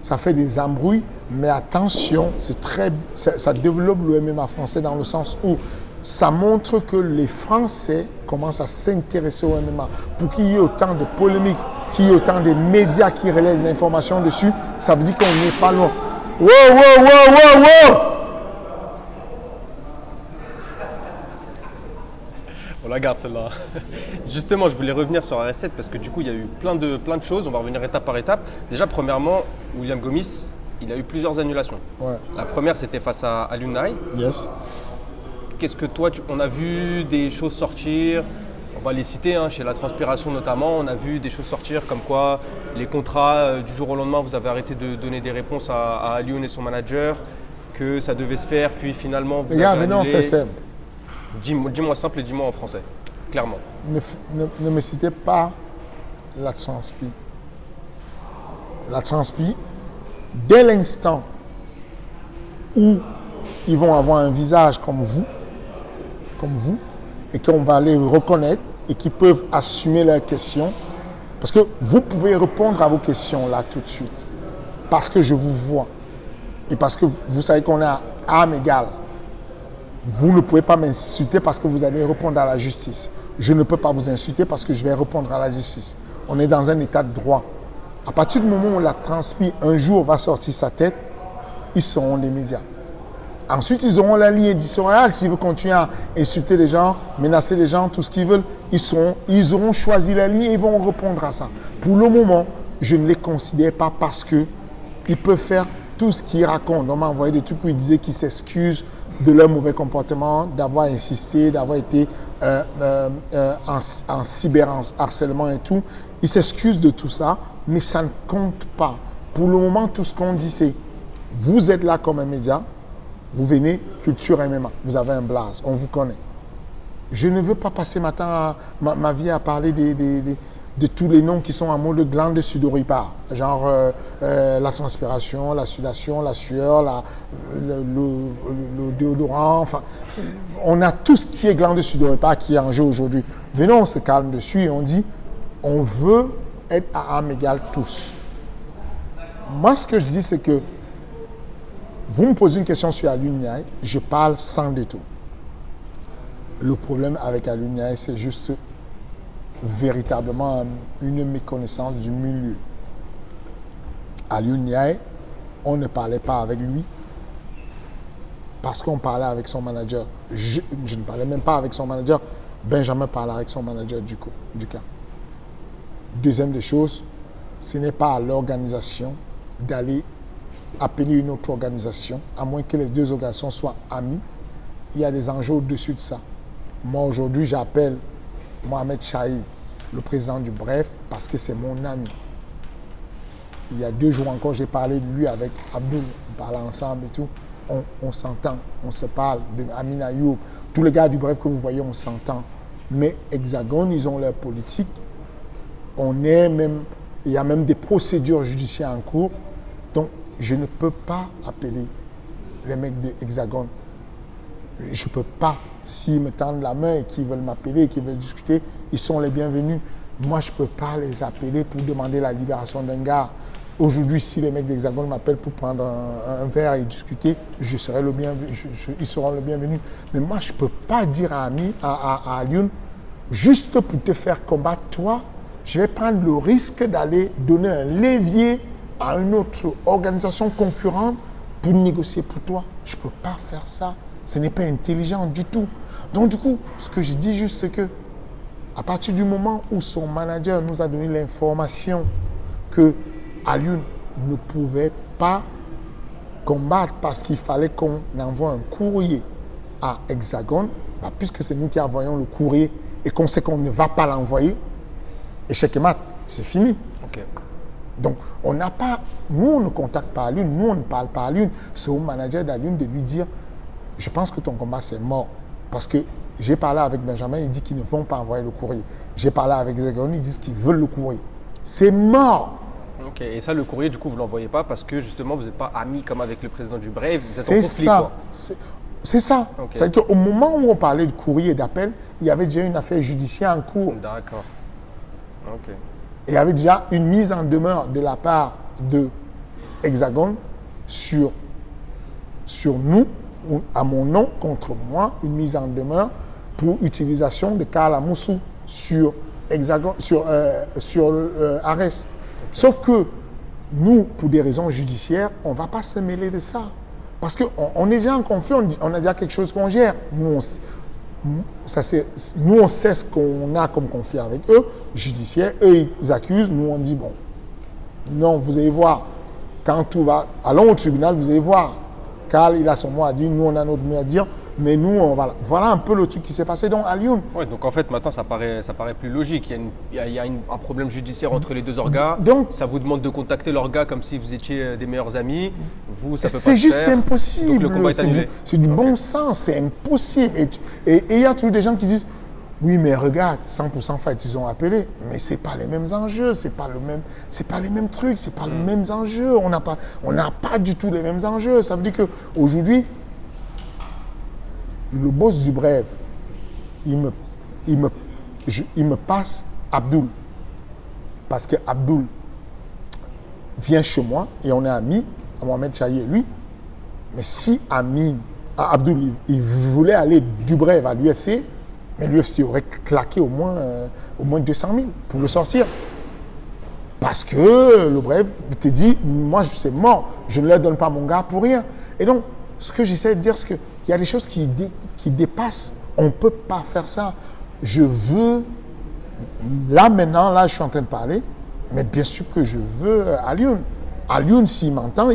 ça fait des embrouilles, mais attention, ça développe le MMA français dans le sens où ça montre que les Français commencent à s'intéresser au MMA. Pour qu'il y ait autant de polémiques, qu'il y ait autant de médias qui relaient des informations dessus, ça veut dire qu'on n'est pas loin. Wow, wow, wow, wow, wow! On la garde celle-là. Justement, je voulais revenir sur RS7 parce que du coup, il y a eu plein de choses. On va revenir étape par étape. Déjà, premièrement, William Gomis, il a eu plusieurs annulations. Ouais. La première, c'était face à Lunai. Yes. Qu'est-ce que toi, on a vu des choses sortir, on va les citer, hein, chez La Transpiration notamment, on a vu des choses sortir comme quoi les contrats, du jour au lendemain, vous avez arrêté de donner des réponses à Alioune et son manager, que ça devait se faire, puis finalement vous Les avez gars, venez, on fait simple. Dis-moi simple et dis-moi en français, clairement. Ne me citez pas la transpi. La transpi, dès l'instant où ils vont avoir un visage comme vous, et qu'on va les reconnaître et qu'ils peuvent assumer leurs questions. Parce que vous pouvez répondre à vos questions là tout de suite. Parce que je vous vois. Et parce que vous savez qu'on est à âme égale. Vous ne pouvez pas m'insulter parce que vous allez répondre à la justice. Je ne peux pas vous insulter parce que je vais répondre à la justice. On est dans un état de droit. À partir du moment où la transmis un jour va sortir sa tête, ils seront des médias. Ensuite, ils auront la ligne éditoriale. S'ils veulent continuer à insulter les gens, menacer les gens, tout ce qu'ils veulent, ils auront choisi la ligne et ils vont répondre à ça. Pour le moment, je ne les considère pas parce qu'ils peuvent faire tout ce qu'ils racontent. On m'a envoyé des trucs où ils disaient qu'ils s'excusent de leur mauvais comportement, d'avoir insisté, d'avoir été en cyberharcèlement et tout. Ils s'excusent de tout ça, mais ça ne compte pas. Pour le moment, tout ce qu'on dit, c'est vous êtes là comme un média. Vous venez, culture MMA, vous avez un blaze, on vous connaît. Je ne veux pas passer ma vie à parler de tous les noms qui sont en mode glande sudoripare. Genre la transpiration, la sudation, la sueur, le déodorant. Enfin, on a tout ce qui est glande sudoripare qui est en jeu aujourd'hui. Venez, on se calme dessus et on dit, on veut être à âme égale tous. Moi, ce que je dis, c'est que vous me posez une question sur Alioune Ndiaye, je parle sans détour. Le problème avec Alioune Ndiaye, c'est juste véritablement une méconnaissance du milieu. Alioune Ndiaye, on ne parlait pas avec lui parce qu'on parlait avec son manager. Je ne parlais même pas avec son manager. Benjamin parlait avec son manager du cas. Deuxième des choses, ce n'est pas à l'organisation d'aller appeler une autre organisation, à moins que les deux organisations soient amies. Il y a des enjeux au-dessus de ça. Moi, aujourd'hui, j'appelle Mohamed Chahid, le président du Bref, parce que c'est mon ami. Il y a 2 jours encore, j'ai parlé de lui avec Abdul, on parlait ensemble et tout. on s'entend, on se parle, de Amin Ayoub, tous les gars du Bref que vous voyez, on s'entend. Mais Hexagone, ils ont leur politique. Il y a même des procédures judiciaires en cours. Donc, je ne peux pas appeler les mecs de Hexagone. Je ne peux pas. S'ils me tendent la main et qu'ils veulent m'appeler et qu'ils veulent discuter, ils sont les bienvenus. Moi, je ne peux pas les appeler pour demander la libération d'un gars. Aujourd'hui, si les mecs d'Hexagone m'appellent pour prendre un verre et discuter, je serai le bienvenu, ils seront le bienvenu. Mais moi, je ne peux pas dire à Alioune, juste pour te faire combattre, toi, je vais prendre le risque d'aller donner un levier à une autre organisation concurrente pour négocier pour toi. Je ne peux pas faire ça. Ce n'est pas intelligent du tout. Donc, du coup, ce que je dis juste, c'est que à partir du moment où son manager nous a donné l'information que Alioune ne pouvait pas combattre parce qu'il fallait qu'on envoie un courrier à Hexagone, puisque c'est nous qui envoyons le courrier et qu'on sait qu'on ne va pas l'envoyer, échec et mat, c'est fini. Okay. Donc, on ne contacte pas Alioune, nous on ne parle pas à Alioune. C'est au manager d'Alioune de lui dire, je pense que ton combat c'est mort. Parce que j'ai parlé avec Benjamin, il dit qu'ils ne vont pas envoyer le courrier. J'ai parlé avec Hexagone, ils disent qu'ils veulent le courrier. C'est mort. Ok, et ça, le courrier, du coup, vous ne l'envoyez pas parce que justement, vous n'êtes pas amis comme avec le président du Brave, vous êtes en conflit, quoi. C'est ça. Okay. C'est-à-dire qu'au moment où on parlait de courrier et d'appel, il y avait déjà une affaire judiciaire en cours. D'accord. Ok. Et il y avait déjà une mise en demeure de la part de Hexagone sur nous, à mon nom, contre moi, une mise en demeure pour utilisation de Karl Amoussou sur Hexagone, sur Ares. Okay. Sauf que nous, pour des raisons judiciaires, on ne va pas se mêler de ça. Parce qu'on est déjà en conflit, on a déjà quelque chose qu'on gère. Nous, on sait ce qu'on a comme conflit avec eux, judiciaire. Eux, ils accusent, nous, on dit, bon, non, vous allez voir, quand tout va, allons au tribunal, vous allez voir. Karl, il a son mot à dire, nous, on a notre mot à dire, mais nous, voilà un peu le truc qui s'est passé dans Alioune. Oui, donc en fait, maintenant, ça paraît plus logique. Il y a un problème judiciaire entre les deux orgas. Donc, ça vous demande de contacter l'orga comme si vous étiez des meilleurs amis. Vous, ça peut pas c'est juste, faire. c'est impossible. Donc, le combat est annulé. C'est du bon sens, c'est impossible. Et il y a toujours des gens qui disent, oui, mais regarde, 100% fight, ils ont appelé, mais c'est pas les mêmes enjeux, c'est pas les mêmes trucs, c'est pas les mêmes enjeux. On n'a pas du tout les mêmes enjeux. Ça veut dire qu'aujourd'hui, le boss du Brave, il me passe Abdoul. Parce que Abdoul vient chez moi et on est amis, Mohamed Chahi et lui. Mais si Abdoul, il voulait aller du Brave à l'UFC, mais l'UFC aurait claqué au moins 200 000 pour le sortir. Parce que le Brave te dit, moi c'est mort, je ne leur donne pas mon gars pour rien. Et donc, ce que j'essaie de dire, c'est qu'il y a des choses qui dépassent. On ne peut pas faire ça. Je veux, là je suis en train de parler, mais bien sûr que je veux Alioune. Alioune, s'il m'entend,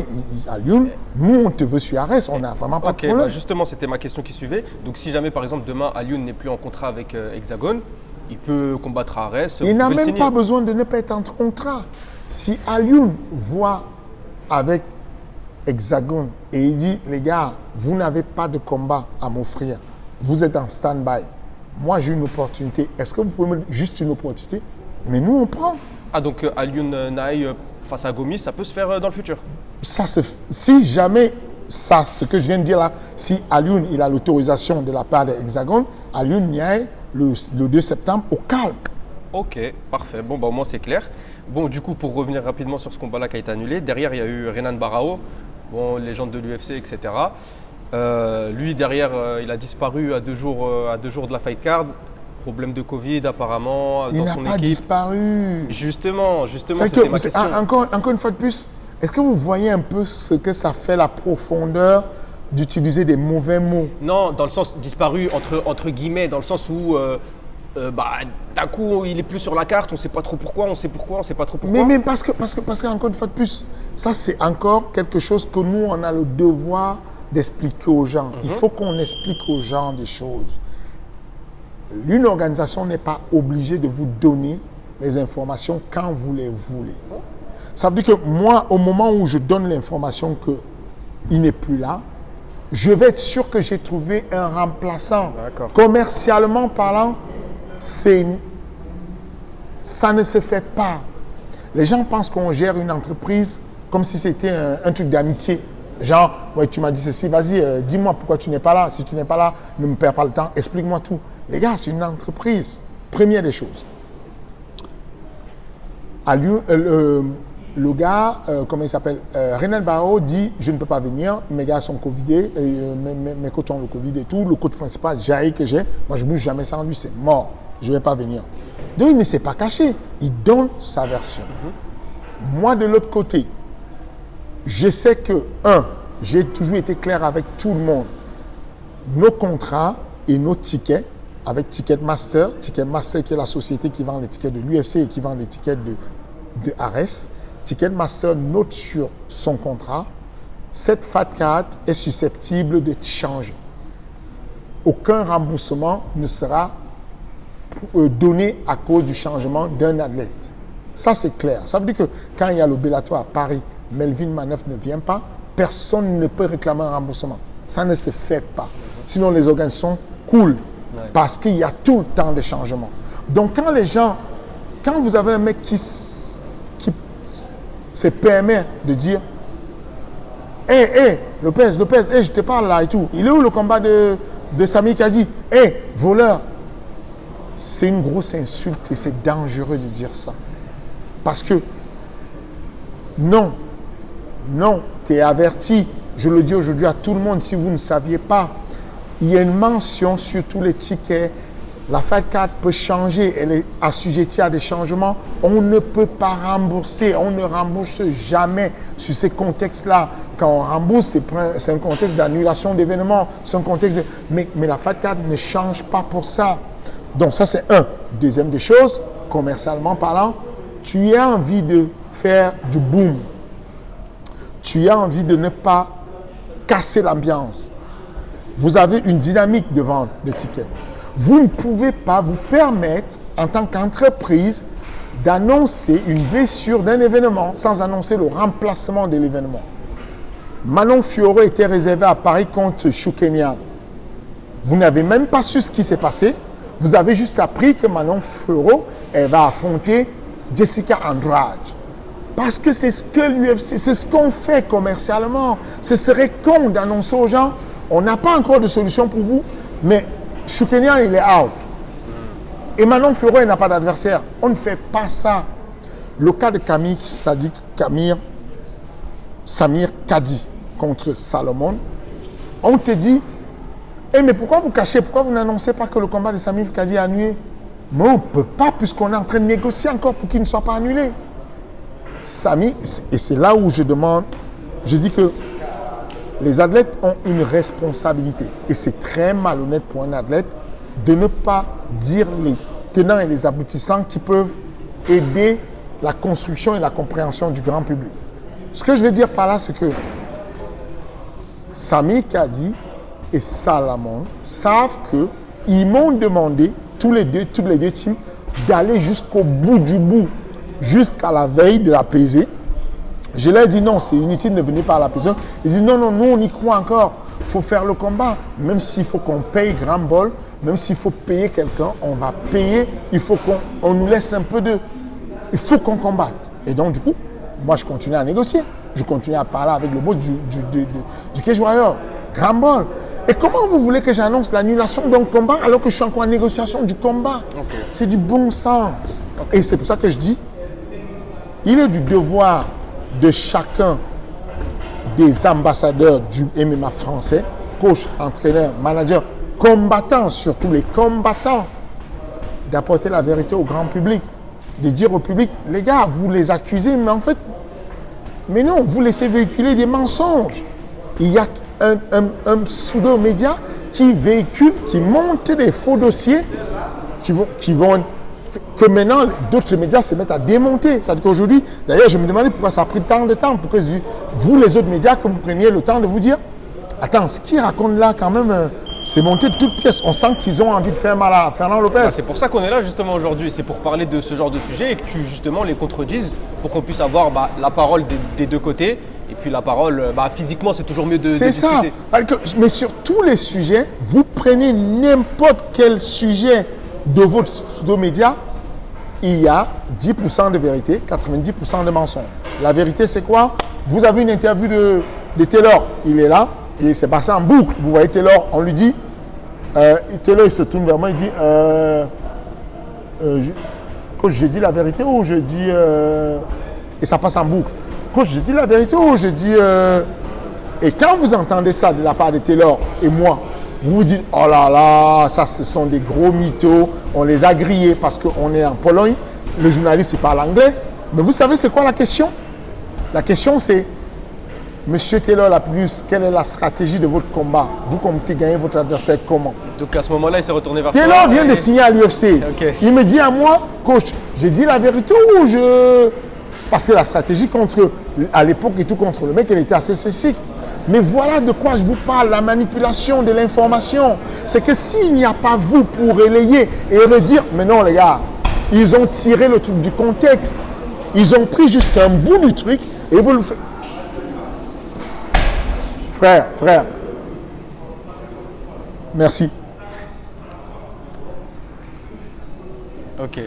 Alioune, nous, on te veut sur Arès, on n'a vraiment pas de problème. Justement, c'était ma question qui suivait. Donc, si jamais, par exemple, demain, Alioune n'est plus en contrat avec Hexagone, il peut combattre à Arès. Il n'a même pas besoin de ne pas être en contrat. Si Alioune voit avec Hexagone et il dit, les gars, vous n'avez pas de combat à m'offrir, vous êtes en stand-by, moi j'ai une opportunité, est-ce que vous pouvez me donner juste une opportunité? Mais nous on prend. Ah donc Alioune Naï face à Gomis, ça peut se faire dans le futur? Ça, si jamais, ce que je viens de dire là, si Alioune il a l'autorisation de la part de Hexagone, Alioune Naï le 2 septembre au calme. Ok, parfait. Bon, au moins c'est clair. Bon, du coup, pour revenir rapidement sur ce combat-là qui a été annulé, derrière il y a eu Renan Barao, légende de l'UFC, etc. Lui, derrière, il a disparu à deux jours de la fight card. Problème de Covid, apparemment, dans son équipe. Il n'a pas disparu. Justement, c'était ma question. Encore une fois de plus, est-ce que vous voyez un peu ce que ça fait, la profondeur d'utiliser des mauvais mots? Non, dans le sens disparu, entre guillemets, dans le sens où d'un coup, il est plus sur la carte, on ne sait pas trop pourquoi, on sait pourquoi, on ne sait pas trop pourquoi. Mais parce que, encore une fois de plus, ça c'est encore quelque chose que nous, on a le devoir d'expliquer aux gens. Il faut qu'on explique aux gens des choses. Une organisation n'est pas obligée de vous donner les informations quand vous les voulez. Ça veut dire que moi, au moment où je donne l'information qu'il n'est plus là, je vais être sûr que j'ai trouvé un remplaçant. D'accord. Commercialement parlant, ça ne se fait pas. Les gens pensent qu'on gère une entreprise comme si c'était un truc d'amitié. Genre, ouais, tu m'as dit ceci, vas-y, dis-moi pourquoi tu n'es pas là. Si tu n'es pas là, ne me perds pas le temps, explique-moi tout. Les gars, c'est une entreprise. Première des choses. Le gars, comment il s'appelle, Renan Barreau dit, je ne peux pas venir, mes gars sont covidés, mes coachs ont le Covid et tout. Le coach principal, Jair que j'ai, moi je ne bouge jamais sans lui, c'est mort. Je ne vais pas venir. Donc il ne s'est pas caché. Il donne sa version. Moi, de l'autre côté, je sais que, j'ai toujours été clair avec tout le monde. Nos contrats et nos tickets, avec Ticketmaster qui est la société qui vend les tickets de l'UFC et qui vend les tickets de Ares, Ticketmaster note sur son contrat, cette Fat Card est susceptible de changer. Aucun remboursement ne sera donné à cause du changement d'un athlète. Ça, c'est clair. Ça veut dire que quand il y a le Bellator à Paris, Melvin Manœuvre ne vient pas, personne ne peut réclamer un remboursement. Ça ne se fait pas. Sinon, les organisations coulent parce qu'il y a tout le temps des changements. Donc, quand vous avez un mec qui se permet de dire Hé, Lopez, je te parle là et tout. Il est où le combat de Sami Kadi? Voleur. C'est une grosse insulte et c'est dangereux de dire ça. Parce que non, tu es averti. Je le dis aujourd'hui à tout le monde, si vous ne saviez pas, il y a une mention sur tous les tickets. La Fat Card peut changer, elle est assujettie à des changements. On ne peut pas rembourser, on ne rembourse jamais sur ces contextes-là. Quand on rembourse, c'est un contexte d'annulation d'événements, c'est un contexte mais la Fat Card ne change pas pour ça. Donc ça, c'est un. Deuxième des choses, commercialement parlant, tu as envie de faire du boom. Tu as envie de ne pas casser l'ambiance. Vous avez une dynamique de vente de tickets. Vous ne pouvez pas vous permettre, en tant qu'entreprise, d'annoncer une blessure d'un événement sans annoncer le remplacement de l'événement. Manon Fiorot était réservé à Paris contre Choukenian. Vous n'avez même pas su ce qui s'est passé. Vous avez juste appris que Manon Fiorot, elle va affronter Jessica Andrade. Parce que c'est ce que l'UFC, c'est ce qu'on fait commercialement. Ce serait con d'annoncer aux gens, on n'a pas encore de solution pour vous, mais Choukenian, il est out. Et Manon Fiorot, il n'a pas d'adversaire. On ne fait pas ça. Le cas de Samir Kadi contre Salomon, on te dit, mais pourquoi vous cachez? Pourquoi vous n'annoncez pas que le combat de Samir Kadi est annulé? Mais on ne peut pas, puisqu'on est en train de négocier encore pour qu'il ne soit pas annulé. Sami, et c'est là où je dis que les athlètes ont une responsabilité. Et c'est très malhonnête pour un athlète de ne pas dire les tenants et les aboutissants qui peuvent aider la construction et la compréhension du grand public. Ce que je veux dire par là, c'est que Samir Kadi et Salomon savent qu'ils m'ont demandé, tous les deux teams, d'aller jusqu'au bout du bout, jusqu'à la veille de la PV. Je leur ai dit non, c'est inutile, ne venez pas à la prison. Ils disent non, nous on y croit encore. Il faut faire le combat. Même s'il faut qu'on paye Grand Bol, même s'il faut payer quelqu'un, on va payer. Il faut qu'on nous laisse un peu de... Il faut qu'on combatte. Et donc du coup, moi je continue à négocier. Je continue à parler avec le boss du Cage Warrior. Grand Bol. Et comment vous voulez que j'annonce l'annulation d'un combat alors que je suis encore en négociation du combat? C'est du bon sens. Et c'est pour ça que je dis, il est du devoir de chacun des ambassadeurs du MMA français, coach, entraîneur, manager, combattants, surtout les combattants, d'apporter la vérité au grand public, de dire au public, les gars, vous les accusez, mais en fait, mais non, vous laissez véhiculer des mensonges. Il y a un pseudo-média qui véhicule, qui monte des faux dossiers que maintenant d'autres médias se mettent à démonter. C'est-à-dire qu'aujourd'hui, d'ailleurs, je me demandais pourquoi ça a pris tant de temps, pourquoi vous, les autres médias, que vous preniez le temps de vous dire, attends, ce qu'ils racontent là, quand même, c'est monté de toutes pièces. On sent qu'ils ont envie de faire mal à Fernand Lopez. C'est pour ça qu'on est là justement aujourd'hui, c'est pour parler de ce genre de sujet et que tu justement les contredises pour qu'on puisse avoir la parole des deux côtés Et puis la parole, physiquement, c'est toujours mieux de C'est ça. discuter. Mais sur tous les sujets, vous prenez n'importe quel sujet de votre pseudo-média, il y a 10% de vérité, 90% de mensonges. La vérité, c'est quoi? Vous avez une interview de Taylor, il est là, et c'est passé en boucle. Vous voyez Taylor, on lui dit, Taylor, il se tourne vers moi, il dit, coach, je dis la vérité ou je dis... et ça passe en boucle. Coach, je dis la vérité ou je dis... Et quand vous entendez ça de la part de Taylor et moi, vous vous dites, oh là là, ça ce sont des gros mythos, on les a grillés parce qu'on est en Pologne, le journaliste il parle anglais. Mais vous savez c'est quoi la question? La question c'est, Monsieur Taylor Lapillus, quelle est la stratégie de votre combat? Vous comptez gagner votre adversaire comment? Donc à ce moment-là, il s'est retourné vers Taylor toi. vient de signer à l'UFC. Ok. Il me dit à moi, coach, j'ai dit la vérité ou je... Parce que la stratégie à l'époque et tout contre le mec, elle était assez spécifique. Mais voilà de quoi je vous parle, la manipulation de l'information. C'est que s'il n'y a pas vous pour relayer et redire, mais non les gars, ils ont tiré le truc du contexte. Ils ont pris juste un bout du truc et vous le faites. Frère, merci. Ok.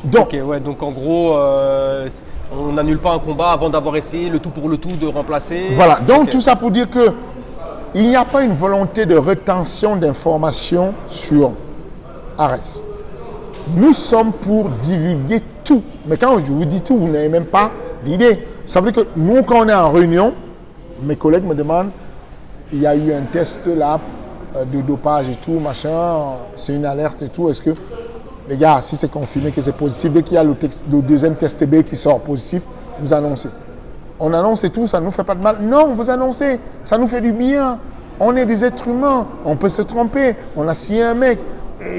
Donc, Donc en gros, on n'annule pas un combat avant d'avoir essayé le tout pour le tout de remplacer. voilà, donc Ok. tout ça pour dire que il n'y a pas une volonté de rétention d'informations sur Ares. Nous sommes pour divulguer tout. Mais quand je vous dis tout, vous n'avez même pas l'idée. Ça veut dire que nous, quand on est en réunion, mes collègues me demandent, il y a eu un test là de dopage et tout, machin, c'est une alerte et tout. Est-ce que, les gars, si c'est confirmé que c'est positif, dès qu'il y a le deuxième test B qui sort positif, vous annoncez. On annonce et tout, ça ne nous fait pas de mal. Non, vous annoncez, ça nous fait du bien. On est des êtres humains, on peut se tromper. On a signé un mec,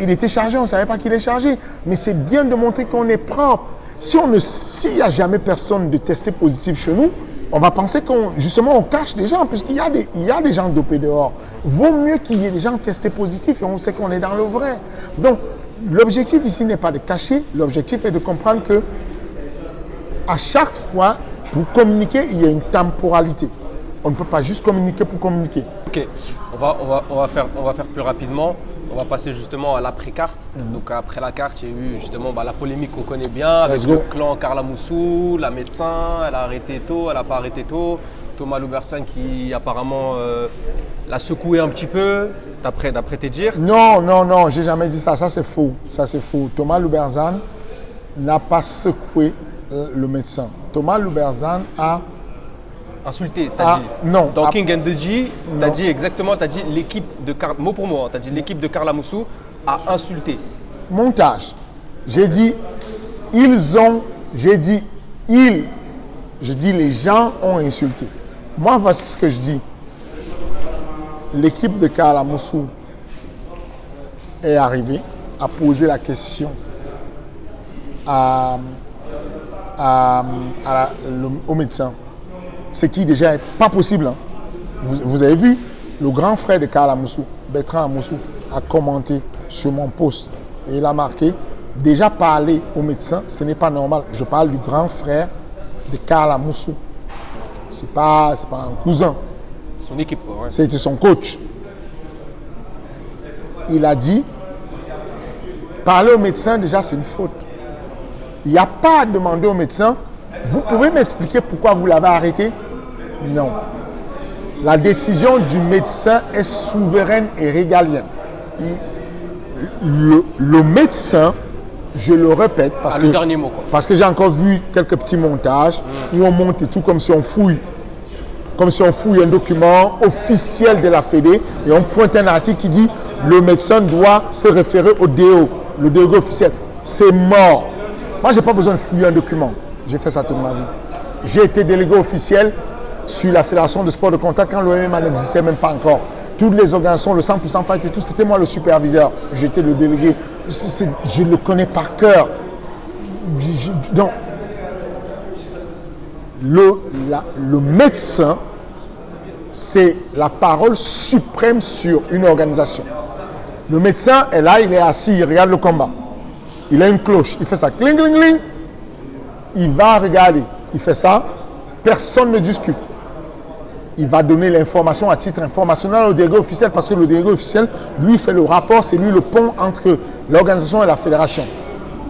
il était chargé, on ne savait pas qu'il est chargé. Mais c'est bien de montrer qu'on est propre. S'il n'y a jamais personne de testé positif chez nous, on va penser on cache des gens, puisqu'il y a des gens dopés dehors. Vaut mieux qu'il y ait des gens testés positifs et on sait qu'on est dans le vrai. Donc, l'objectif ici n'est pas de cacher, l'objectif est de comprendre que à chaque fois, pour communiquer, il y a une temporalité. On ne peut pas juste communiquer pour communiquer. Ok, on va faire plus rapidement. On va passer justement à l'après-carte. Donc après la carte, il y a eu justement la polémique qu'on connaît bien avec le clan Carla Moussou, la médecin, elle a arrêté tôt, elle n'a pas arrêté tôt. Thomas Loubersan qui apparemment l'a secoué un petit peu, d'après tes dires. Non, j'ai jamais dit ça. Ça c'est faux. Thomas Loubersan n'a pas secoué le médecin. Thomas Loubersan a insulté, t'as dit. Non. Dans King and the G, t'as dit exactement, l'équipe de mot pour mot, t'as dit l'équipe de Carla Moussou a insulté. Montage. J'ai dit les gens ont insulté. Moi, voici ce que je dis. L'équipe de Carla Moussou est arrivée à poser la question au médecin. Ce qui déjà n'est pas possible. Hein. Vous avez vu, le grand frère de Carla Moussou, Bertrand Moussou, a commenté sur mon post. Et il a marqué, déjà parler au médecin, ce n'est pas normal. Je parle du grand frère de Carla Moussou. Ce n'est pas un cousin. Son équipe, quoi. Ouais. C'était son coach. Il a dit, parler au médecin, déjà, c'est une faute. Il n'y a pas à demander au médecin, vous pouvez m'expliquer pourquoi vous l'avez arrêté? Non. La décision du médecin est souveraine et régalienne. Le médecin, je le répète, le dernier mot, quoi. Parce que j'ai encore vu quelques petits montages où on monte et tout comme si on fouille. Comme si on fouille un document officiel de la Fédé et on pointe un article qui dit le médecin doit se référer au DO, le DO officiel. C'est mort. Moi, je n'ai pas besoin de fouiller un document. J'ai fait ça toute ma vie. J'ai été délégué officiel sur la Fédération de sport de contact quand l'OMMA n'existait même pas encore. Toutes les organisations, le 100% fight et tout, c'était moi le superviseur. J'étais le délégué. Je le connais par cœur. Donc, le médecin, c'est la parole suprême sur une organisation. Le médecin est là, il est assis, il regarde le combat. Il a une cloche, il fait ça, cling, cling, cling. Il va regarder, il fait ça, personne ne discute. il va donner l'information à titre informationnel au délégué officiel parce que le délégué officiel, lui, fait le rapport, c'est lui le pont entre l'organisation et la fédération.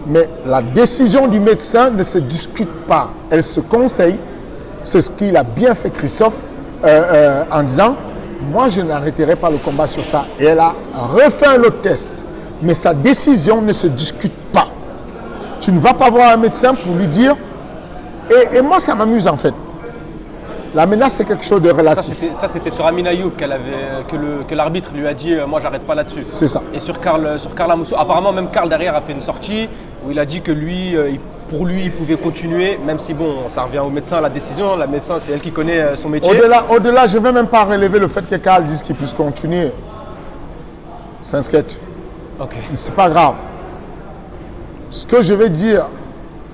Mais la décision du médecin ne se discute pas, elle se conseille. C'est ce qu'il a bien fait Christophe en disant, moi je n'arrêterai pas le combat sur ça. Et elle a refait un autre test. Mais sa décision ne se discute pas. Tu ne vas pas voir un médecin pour lui dire, et moi ça m'amuse en fait. La menace, c'est quelque chose de relatif. Ça, c'était sur Amin Ayoub que l'arbitre lui a dit moi, j'arrête pas là-dessus. C'est ça. Et sur Karl Amoussou, apparemment, même Karl derrière a fait une sortie où il a dit que lui, pour lui, il pouvait continuer, même si, bon, ça revient au médecin, la décision. La médecin, c'est elle qui connaît son métier. Au-delà, je ne vais même pas relever le fait que Karl dise qu'il puisse continuer. C'est un sketch. Ok. C'est pas grave. Ce que je vais dire,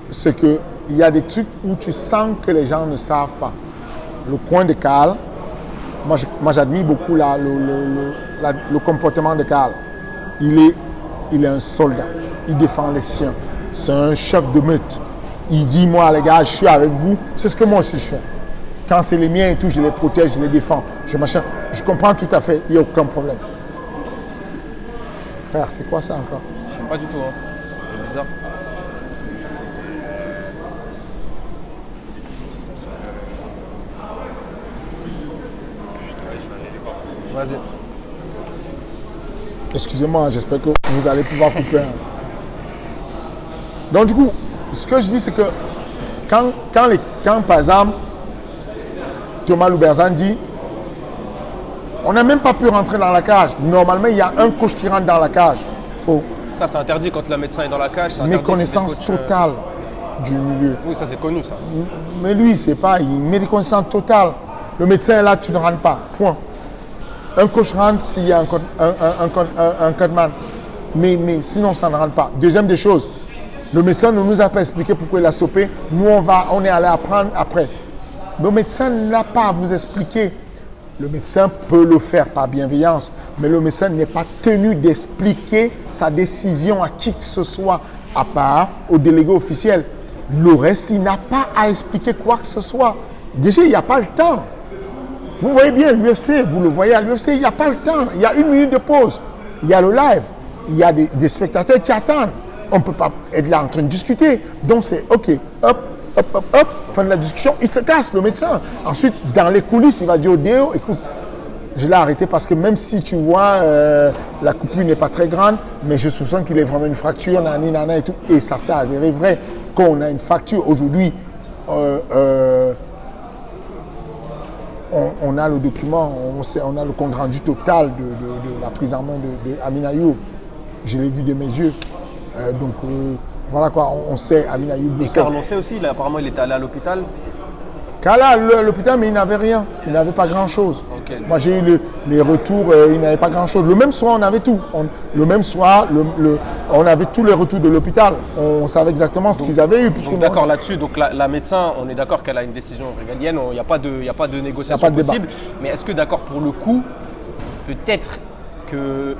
c'est qu'il y a des trucs où tu sens que les gens ne savent pas. Le coin de Karl, moi j'admire beaucoup le comportement de Karl. Il est un soldat, il défend les siens. C'est un chef de meute. Il dit, moi les gars, je suis avec vous. C'est ce que moi aussi je fais. Quand c'est les miens et tout, je les protège, je les défends. Je comprends tout à fait, il n'y a aucun problème. Frère, c'est quoi ça encore? Je sais pas du tout, hein. C'est bizarre. Vas-y. Excusez-moi, j'espère que vous allez pouvoir couper. Donc du coup, ce que je dis, c'est que quand par exemple, Thomas Louberzan dit, on n'a même pas pu rentrer dans la cage. Normalement, il y a un coach qui rentre dans la cage. Faux. Ça, c'est interdit quand le médecin est dans la cage. Méconnaissance totale du milieu. Oui, ça c'est connu, ça. Mais lui, c'est pas, il met des connaissances totales. Le médecin est là, tu ne rentres pas. Point. Un coach rentre s'il y a un cutman. Mais sinon, ça ne rentre pas. Deuxième des choses, le médecin ne nous a pas expliqué pourquoi il a stoppé. Nous, on est allé apprendre après. Le médecin n'a pas à vous expliquer. Le médecin peut le faire par bienveillance, mais le médecin n'est pas tenu d'expliquer sa décision à qui que ce soit, à part au délégué officiel. Le reste, il n'a pas à expliquer quoi que ce soit. Déjà, il n'y a pas le temps. Vous voyez bien l'UFC, vous le voyez à l'UFC, il n'y a pas le temps. Il y a 1 minute de pause. Il y a le live. Il y a des spectateurs qui attendent. On ne peut pas être là en train de discuter. Donc c'est OK, hop, fin de la discussion, il se casse, le médecin. Ensuite, dans les coulisses, il va dire au DO, écoute, je l'ai arrêté parce que même si tu vois, la coupure n'est pas très grande, mais je soupçonne qu'il est vraiment une fracture, nana et tout. Et ça s'est avéré vrai qu'on a une fracture. Aujourd'hui, on a le document, on a le compte rendu total de la prise en main de Amin Ayoub. Je l'ai vu de mes yeux. Voilà quoi, on sait, Amin Ayoub le sait. Karl, on sait aussi, apparemment il était allé à l'hôpital. Karl à l'hôpital, mais il n'avait rien. Il n'avait pas grand-chose. Okay. Moi, j'ai eu les retours, il n'avait pas grand-chose. Le même soir, on avait tout. Le même soir, on avait tous les retours de l'hôpital. On savait exactement ce qu'ils avaient eu. Donc d'accord là-dessus, donc la médecin, on est d'accord qu'elle a une décision régalienne, il n'y a pas de négociation possible. Mais est-ce que d'accord pour le coup, peut-être qu'un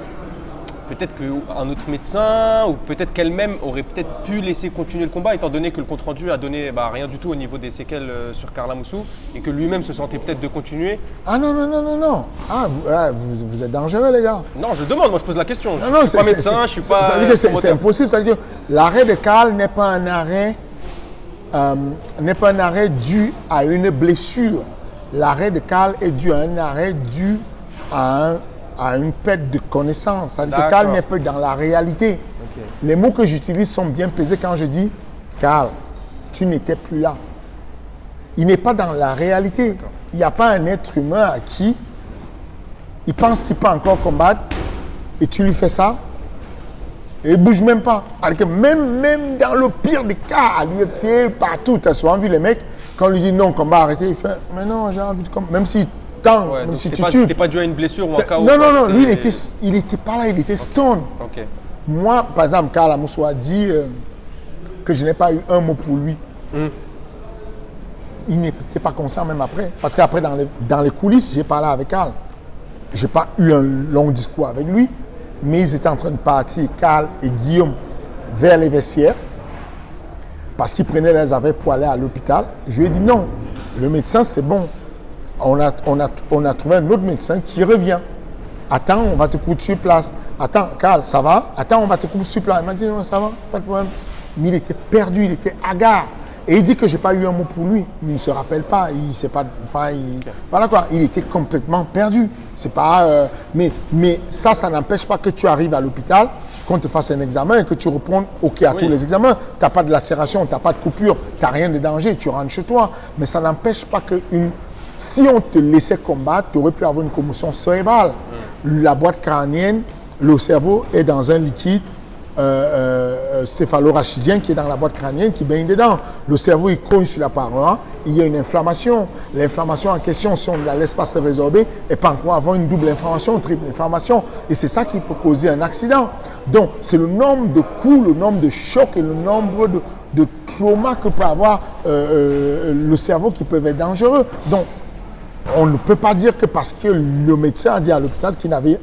autre médecin ou peut-être qu'elle-même aurait peut-être pu laisser continuer le combat étant donné que le compte-rendu a donné rien du tout au niveau des séquelles sur Karl Amoussou et que lui-même se sentait peut-être de continuer. Ah non. Ah, vous êtes dangereux les gars. Non, je demande, moi je pose la question. Je ne suis pas médecin, je suis pas... Ça veut dire que c'est impossible, ça veut dire que l'arrêt de Karl n'est pas un arrêt dû à une blessure. L'arrêt de Karl est dû à un arrêt dû à une perte de connaissance. C'est-à-dire que Karl n'est pas dans la réalité. Okay. Les mots que j'utilise sont bien pesés quand je dis « Karl, tu n'étais plus là ». Il n'est pas dans la réalité. Il n'y a pas un être humain à qui il pense qu'il peut encore combattre et tu lui fais ça et il ne bouge même pas. Alors que même dans le pire des cas, à l'UFC, partout, tu as souvent vu les mecs, quand on lui dit « non, combat arrêté », il fait « mais non, j'ai envie de combattre ». Même si ouais, si c'était pas dû à une blessure ou un KO. Non, lui il était pas là, il était stone. Okay. Moi, par exemple, Karl Amoussou a dit que je n'ai pas eu un mot pour lui. Il n'était pas conscient même après. Parce qu'après, dans les coulisses, j'ai parlé avec Karl. Je n'ai pas eu un long discours avec lui, mais ils étaient en train de partir, Karl et Guillaume, vers les vestiaires, parce qu'ils prenaient les affaires pour aller à l'hôpital. Je lui ai dit non, le médecin c'est bon. On a trouvé un autre médecin qui revient. Attends, on va te coudre sur place. Attends, Karl, ça va? Attends, on va te coudre sur place. Il m'a dit, non, ça va, pas de problème. Mais il était perdu, il était hagard. Et il dit que je n'ai pas eu un mot pour lui. Il ne se rappelle pas. Il sait pas. Enfin, voilà quoi. Il était complètement perdu. C'est pas. Mais ça n'empêche pas que tu arrives à l'hôpital, qu'on te fasse un examen et que tu répondes OK à tous les examens. Tu n'as pas de lacération, tu n'as pas de coupure, tu n'as rien de danger. Tu rentres chez toi. Mais ça n'empêche pas que si on te laissait combattre, tu aurais pu avoir une commotion cérébrale. La boîte crânienne, le cerveau est dans un liquide céphalorachidien qui est dans la boîte crânienne qui baigne dedans. Le cerveau il cogne sur la paroi, il y a une inflammation. L'inflammation en question, si on ne la laisse pas se résorber, elle peut encore avoir une double inflammation, une triple inflammation. Et c'est ça qui peut causer un accident. Donc, c'est le nombre de coups, le nombre de chocs et le nombre de traumas que peut avoir le cerveau qui peuvent être dangereux. Donc, on ne peut pas dire que parce que le médecin a dit à l'hôpital qu'il n'avait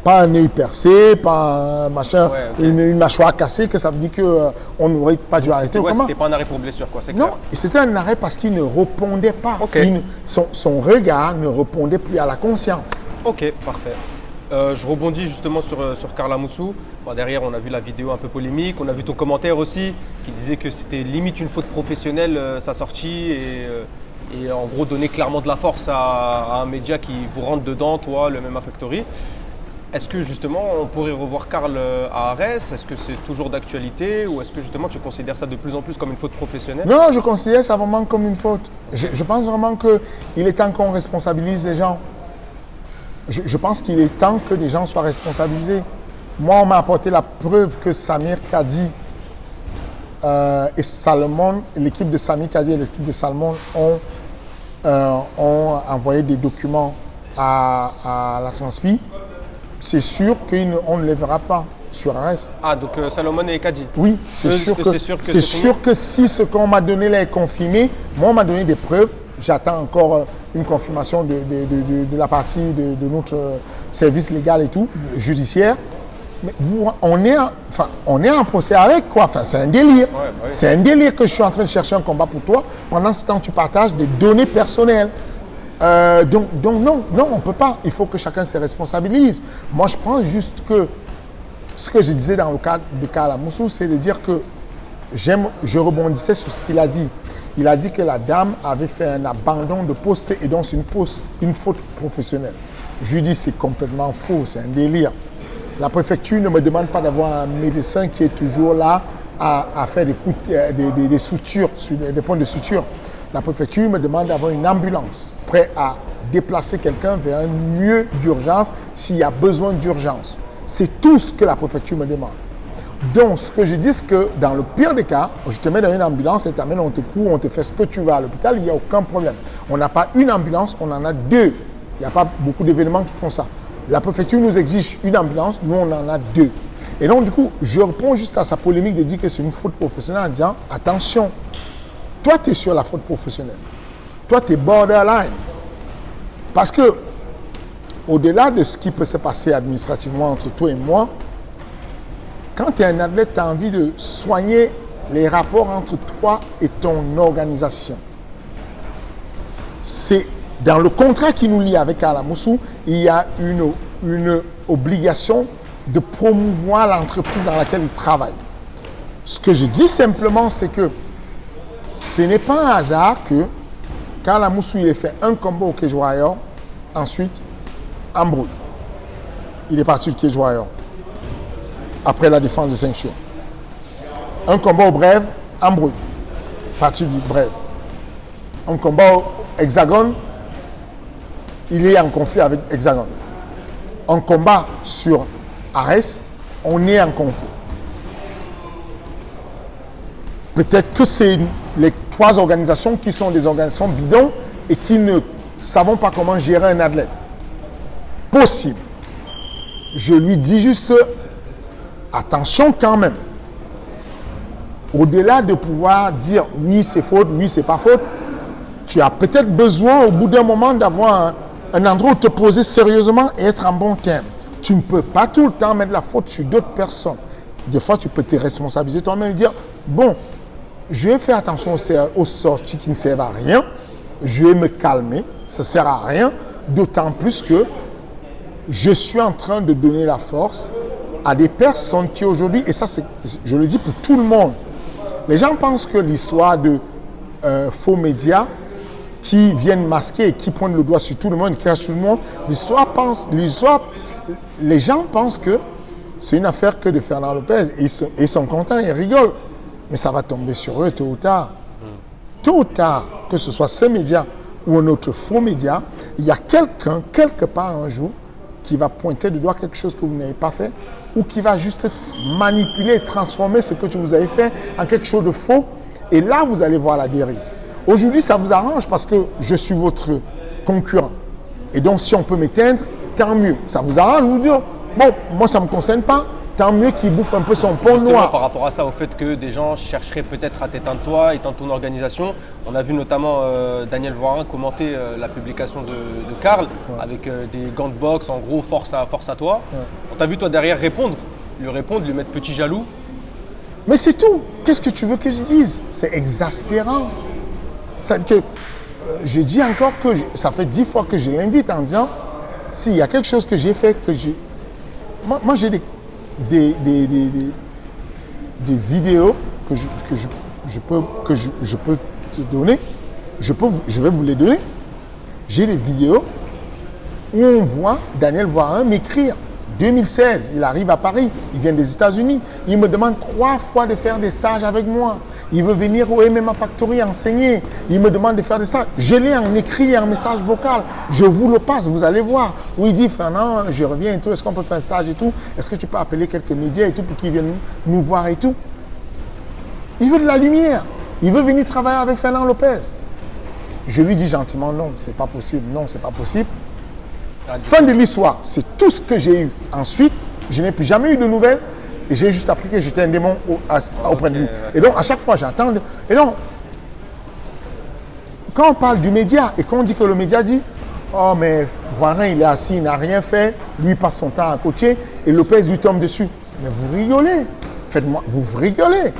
pas un œil percé, pas un machin, une mâchoire cassée, que ça veut dire qu'on n'aurait pas dû arrêter. C'était pas un arrêt pour blessure, quoi, c'est clair. Non, c'était un arrêt parce qu'il ne répondait pas. Okay. Son regard ne répondait plus à la conscience. Ok, parfait. Je rebondis justement sur Karl Amoussou. Bon, derrière, on a vu la vidéo un peu polémique, on a vu ton commentaire aussi, qui disait que c'était limite une faute professionnelle, sa sortie, et en gros donner clairement de la force à un média qui vous rentre dedans, toi, le MMA Factory. Est-ce que justement on pourrait revoir Karl à Arès? Est-ce que c'est toujours d'actualité ou est-ce que justement tu considères ça de plus en plus comme une faute professionnelle? Non, je considère ça vraiment comme une faute. Je pense vraiment qu'il est temps qu'on responsabilise les gens. Je pense qu'il est temps que les gens soient responsabilisés. Moi, on m'a apporté la preuve que Samir Kadi et Salomon, l'équipe de Samir Kadi et l'équipe de Salomon ont envoyé des documents à la transpi. C'est sûr qu'on ne les verra pas sur Arès. Ah, donc Salomon et Kadi. Oui, c'est sûr que si ce qu'on m'a donné là est confirmé, moi on m'a donné des preuves, j'attends encore une confirmation de la partie de notre service légal et tout, judiciaire. Mais on est en procès avec quoi? Enfin, c'est un délire. Ouais, bah oui. C'est un délire que je suis en train de chercher un combat pour toi. Pendant ce temps, tu partages des données personnelles. Donc non, on ne peut pas. Il faut que chacun se responsabilise. Moi, je pense juste que ce que je disais dans le cadre de Karl Amoussou, c'est de dire que je rebondissais sur ce qu'il a dit. Il a dit que la dame avait fait un abandon de poste et donc c'est une faute professionnelle. Je lui dis c'est complètement faux, c'est un délire. La préfecture ne me demande pas d'avoir un médecin qui est toujours là à faire des sutures, des points de suture. La préfecture me demande d'avoir une ambulance prête à déplacer quelqu'un vers un lieu d'urgence s'il y a besoin d'urgence. C'est tout ce que la préfecture me demande. Donc, ce que je dis, c'est que dans le pire des cas, je te mets dans une ambulance et t'amènes, on te court, on te fait ce que tu veux à l'hôpital, il n'y a aucun problème. On n'a pas une ambulance, on en a deux. Il n'y a pas beaucoup d'événements qui font ça. La préfecture nous exige une ambulance, nous on en a deux. Et donc, du coup, je réponds juste à sa polémique de dire que c'est une faute professionnelle en disant, attention, toi, tu es sur la faute professionnelle. Toi, tu es borderline. Parce que, au-delà de ce qui peut se passer administrativement entre toi et moi, quand tu es un athlète, tu as envie de soigner les rapports entre toi et ton organisation. C'est dans le contrat qui nous lie avec Karl Amoussou, il y a une obligation de promouvoir l'entreprise dans laquelle il travaille. Ce que je dis simplement, c'est que ce n'est pas un hasard que Karl Amoussou, il a fait un combat au Cage Warrior, ensuite embrouille. Il est parti du Cage Warrior après la défense de ceinture. Un combat au Brève, embrouille. Parti du Brève. Un combat au Hexagone, il est en conflit avec Hexagone. Un combat sur Arès, on est en conflit. Peut-être que c'est les trois organisations qui sont des organisations bidons et qui ne savent pas comment gérer un athlète. Possible. Je lui dis juste, attention quand même. Au-delà de pouvoir dire oui c'est faute, oui c'est pas faute, tu as peut-être besoin au bout d'un moment d'avoir un endroit où te poser sérieusement et être en bon terme. Tu ne peux pas tout le temps mettre la faute sur d'autres personnes. Des fois tu peux te responsabiliser toi-même et dire bon, je vais faire attention aux sorties qui ne servent à rien je vais me calmer, ça ne sert à rien, d'autant plus que je suis en train de donner la force à des personnes qui aujourd'hui, et ça je le dis pour tout le monde, les gens pensent que l'histoire de faux médias qui viennent masquer et qui pointent le doigt sur tout le monde, qui cachent tout le monde, les gens pensent que c'est une affaire que de Fernand Lopez. Et ils sont contents, ils rigolent. Mais ça va tomber sur eux tôt ou tard. Tôt ou tard, que ce soit ces médias ou un autre faux média, il y a quelqu'un, quelque part un jour, qui va pointer du doigt quelque chose que vous n'avez pas fait ou qui va juste manipuler, transformer ce que vous avez fait en quelque chose de faux. Et là, vous allez voir la dérive. Aujourd'hui, ça vous arrange parce que je suis votre concurrent. Et donc, si on peut m'éteindre, tant mieux. Ça vous arrange, vous dire, bon, moi, ça ne me concerne pas. Tant mieux qu'il bouffe un peu son pont noir. Par rapport à ça, au fait que des gens chercheraient peut-être à t'éteindre toi, éteindre ton organisation. On a vu notamment Daniel Voirin commenter la publication de Karl avec des gants de boxe, en gros, force à toi. Ouais. On t'a vu toi derrière lui mettre petit jaloux. Mais c'est tout. Qu'est-ce que tu veux que je dise? C'est exaspérant. Je dis encore que ça fait 10 fois que je l'invite en disant, s'il y a quelque chose que j'ai fait, que j'ai... Moi j'ai des vidéos que je peux te donner, je vais vous les donner. J'ai des vidéos où on voit Daniel Voirin m'écrire. 2016, il arrive à Paris, il vient des États-Unis, il me demande 3 fois de faire des stages avec moi. Il veut venir au MMA Factory enseigner. Il me demande de faire des stages. Je l'ai en écrit et en message vocal. Je vous le passe, vous allez voir. Où il dit, Fernand, je reviens et tout. Est-ce qu'on peut faire un stage et tout? Est-ce que tu peux appeler quelques médias et tout pour qu'ils viennent nous voir et tout? Il veut de la lumière. Il veut venir travailler avec Fernand Lopez. Je lui dis gentiment, non, c'est pas possible. Non, c'est pas possible. Fin de l'histoire. C'est tout ce que j'ai eu. Ensuite, je n'ai plus jamais eu de nouvelles. Et j'ai juste appris que j'étais un démon auprès de lui. Et donc, à chaque fois, j'attends. Et donc, quand on parle du média et qu'on dit que le média dit « Oh, mais Voirin, il est assis, il n'a rien fait. Lui, il passe son temps à coacher. Et Lopez lui tombe dessus. » Mais vous rigolez. Faites-moi, vous rigolez.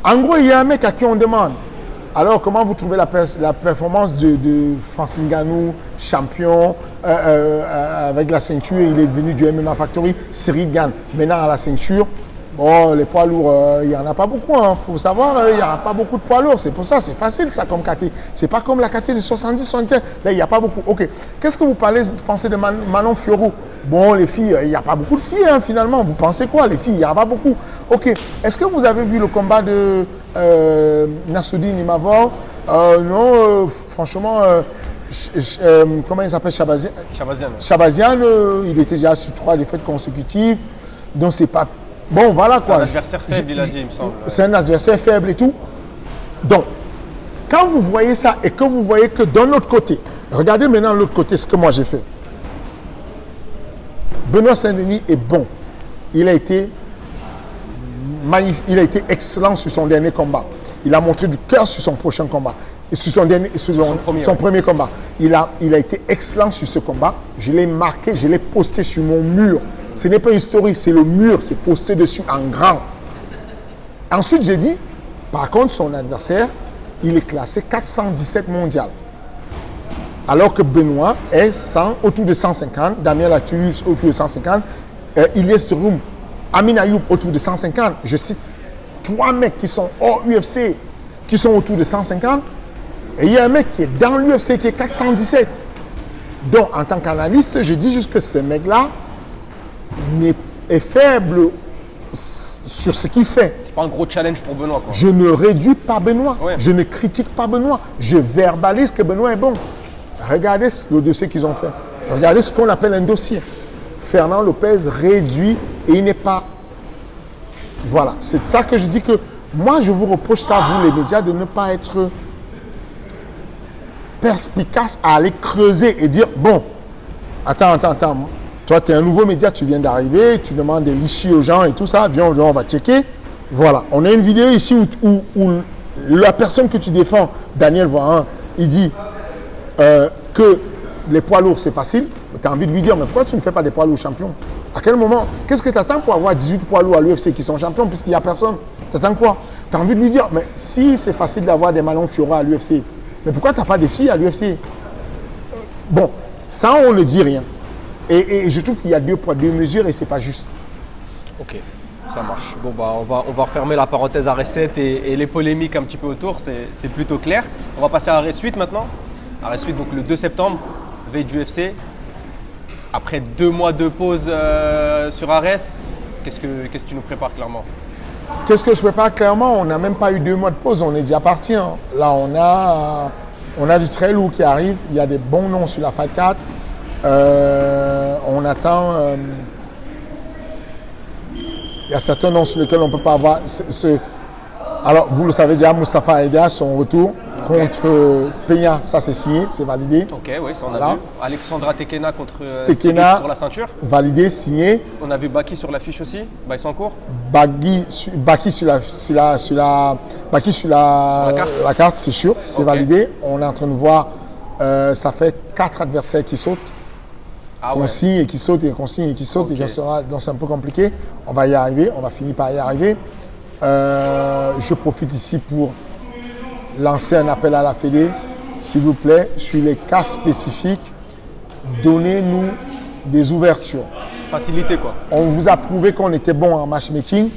En gros, il y a un mec à qui on demande « Alors, comment vous trouvez la performance de Francis Ngannou, champion, avec la ceinture, il est venu du MMA Factory, Cyril Gane, maintenant à la ceinture. Bon, les poids lourds, il n'y en a pas beaucoup, il faut savoir, il n'y a pas beaucoup de poids lourds. C'est pour ça, c'est facile ça comme KT. C'est pas comme la KT de 70, 77. Là, il n'y a pas beaucoup. Ok, qu'est-ce que vous pensez de Manon Fiorot? Bon, les filles, il n'y a pas beaucoup de filles finalement. Vous pensez quoi, les filles? Il n'y en a pas beaucoup. Ok, est-ce que vous avez vu le combat de Nassoudine Imavov? Non, franchement, comment il s'appelle? Shabazian, il était déjà sur 3 défaites consécutives. Donc, c'est pas. Bon, voilà quoi. C'est un adversaire faible, il a dit, il me semble. C'est un adversaire faible et tout. Donc, quand vous voyez ça et que vous voyez que d'un autre côté, regardez maintenant l'autre côté ce que moi j'ai fait. Benoît Saint-Denis est bon. Il a été magnifique, il a été excellent sur son dernier combat. Il a montré du cœur sur son prochain combat. Et sur son premier combat. Il a été excellent sur ce combat. Je l'ai marqué, je l'ai posté sur mon mur. Ce n'est pas une story, c'est le mur, c'est posté dessus en grand. Ensuite, j'ai dit, par contre, son adversaire, il est classé 417 mondial. Alors que Benoît est autour de 150, Damien Latulius autour de 150, Ilyes Rum, Amin Ayoub autour de 150. Je cite 3 mecs qui sont hors UFC, qui sont autour de 150. Et il y a un mec qui est dans l'UFC qui est 417. Donc, en tant qu'analyste, je dis juste que ce mec-là est faible sur ce qu'il fait. C'est pas un gros challenge pour Benoît, quoi. Je ne réduis pas Benoît. Ouais. Je ne critique pas Benoît. Je verbalise que Benoît est bon. Regardez le dossier qu'ils ont fait. Regardez ce qu'on appelle un dossier. Fernand Lopez réduit et il n'est pas... Voilà. C'est ça que je dis que moi, je vous reproche ça, vous les médias, de ne pas être perspicace à aller creuser et dire, bon, attends. Toi, tu es un nouveau média, tu viens d'arriver, tu demandes des lichis aux gens et tout ça. Viens, on va checker. Voilà. On a une vidéo ici où la personne que tu défends, Daniel Voirin, il dit que les poids lourds, c'est facile. Tu as envie de lui dire, mais pourquoi tu ne fais pas des poids lourds champions? À quel moment? Qu'est-ce que tu attends pour avoir 18 poids lourds à l'UFC qui sont champions puisqu'il n'y a personne? Tu attends quoi? Tu as envie de lui dire, mais si c'est facile d'avoir des Manon Fiorot à l'UFC, Mais pourquoi tu n'as pas de filles à l'UFC? Bon, ça, on ne dit rien. Et je trouve qu'il y a 2 poids, 2 mesures et ce n'est pas juste. Ok, ça marche. Bon, bah, on va refermer la parenthèse Arrêt 7 et les polémiques un petit peu autour, c'est plutôt clair. On va passer à Arrêt 8 maintenant. Arrêt 8, donc le 2 septembre, veille du UFC. Après 2 mois de pause sur Arès, qu'est-ce que tu nous prépares clairement? Qu'est-ce que je prépare clairement? On n'a même pas eu 2 mois de pause, on est déjà parti. Hein. Là, on a du très lourd qui arrive. Il y a des bons noms sur la Fight Card. On attend. Il y a certains noms sur lesquels on ne peut pas avoir. Alors, vous le savez déjà, Moustapha Aida, son retour contre Peña, ça c'est signé, c'est validé. Ok, oui, ça on a vu. Alexandra Tekena contre Tekena pour la ceinture. Validé, signé. On a vu Baki sur l'affiche aussi. Bah, ils sont en cours. Baki sur la carte, c'est sûr, c'est validé. On est en train de voir, ça fait 4 adversaires qui sautent. Ah qu'on signe et qui sautent et qu'on signe et qui sautent. Okay. Donc c'est un peu compliqué. On va y arriver, on va finir par y arriver. Je profite ici pour lancer un appel à la Fédé, s'il vous plaît, sur les cas spécifiques, donnez-nous des ouvertures. Facilité quoi. On vous a prouvé qu'on était bon en matchmaking,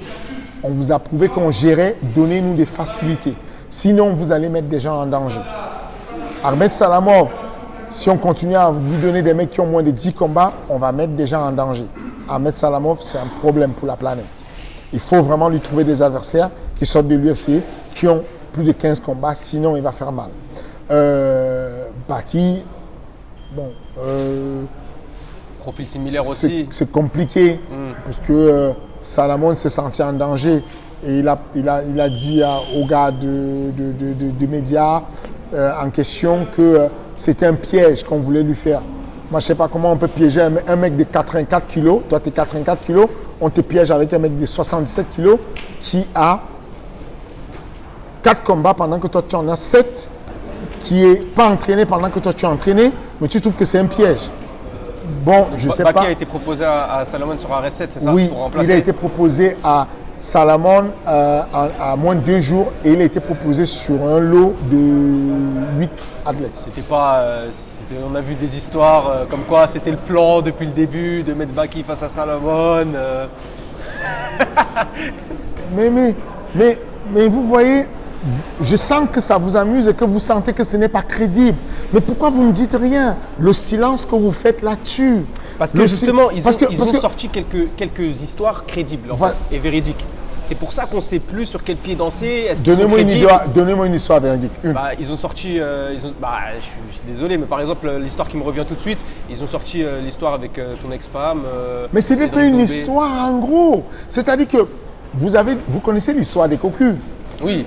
on vous a prouvé qu'on gérait, donnez-nous des facilités. Sinon, vous allez mettre des gens en danger. Ahmed Salamov, si on continue à vous donner des mecs qui ont moins de 10 combats, on va mettre des gens en danger. Ahmed Salamov, c'est un problème pour la planète. Il faut vraiment lui trouver des adversaires qui sortent de l'UFC, qui ont plus de 15 combats, sinon il va faire mal. Baki, bon. Profil similaire aussi. C'est compliqué parce que Salamon s'est senti en danger et il a dit aux gars de médias en question que c'était un piège qu'on voulait lui faire. Moi, je ne sais pas comment on peut piéger un mec de 84 kilos. Toi, tu es 84 kilos. On te piège avec un mec de 77 kilos qui a 4 combats pendant que toi, tu en as 7, qui n'est pas entraîné pendant que toi, tu es entraîné, mais tu trouves que c'est un piège. Bon, je ne sais pas. Baki a été proposé à Salomon sur Arrêt 7, c'est ça? Oui, pour remplacer. Il a été proposé à Salamon à moins de 2 jours et il a été proposé sur un lot de 8 athlètes. C'était pas... on a vu des histoires comme quoi c'était le plan depuis le début de mettre Baki face à Salomon. Mais vous voyez, je sens que ça vous amuse et que vous sentez que ce n'est pas crédible. Mais pourquoi vous ne dites rien? Le silence que vous faites là-dessus. Parce que justement, ils ont sorti quelques histoires crédibles en fait, et véridiques. C'est pour ça qu'on ne sait plus sur quel pied danser. Donnez-moi une histoire véridique. Ils ont sorti, je suis désolé, mais par exemple, l'histoire qui me revient tout de suite, ils ont sorti l'histoire avec ton ex-femme. Mais ce n'est pas une histoire en gros. C'est-à-dire que vous connaissez l'histoire des cocus. Oui.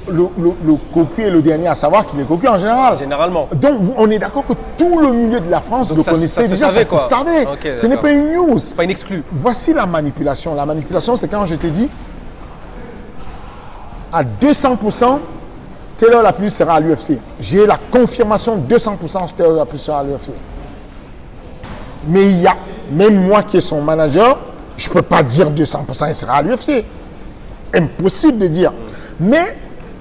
Le cocu est le dernier à savoir qu'il est cocu en général. Généralement. Donc on est d'accord que tout le milieu de la France le connaissait déjà, ça se savait. Okay, ce n'est pas une news. C'est pas une exclue. Voici la manipulation. La manipulation, c'est quand je t'ai dit à 200%, Taylor Lapillus sera à l'UFC. J'ai la confirmation 200% Taylor Lapillus sera à l'UFC. Mais il y a, même moi qui est son manager, je ne peux pas dire 200% il sera à l'UFC. Impossible de dire. Mais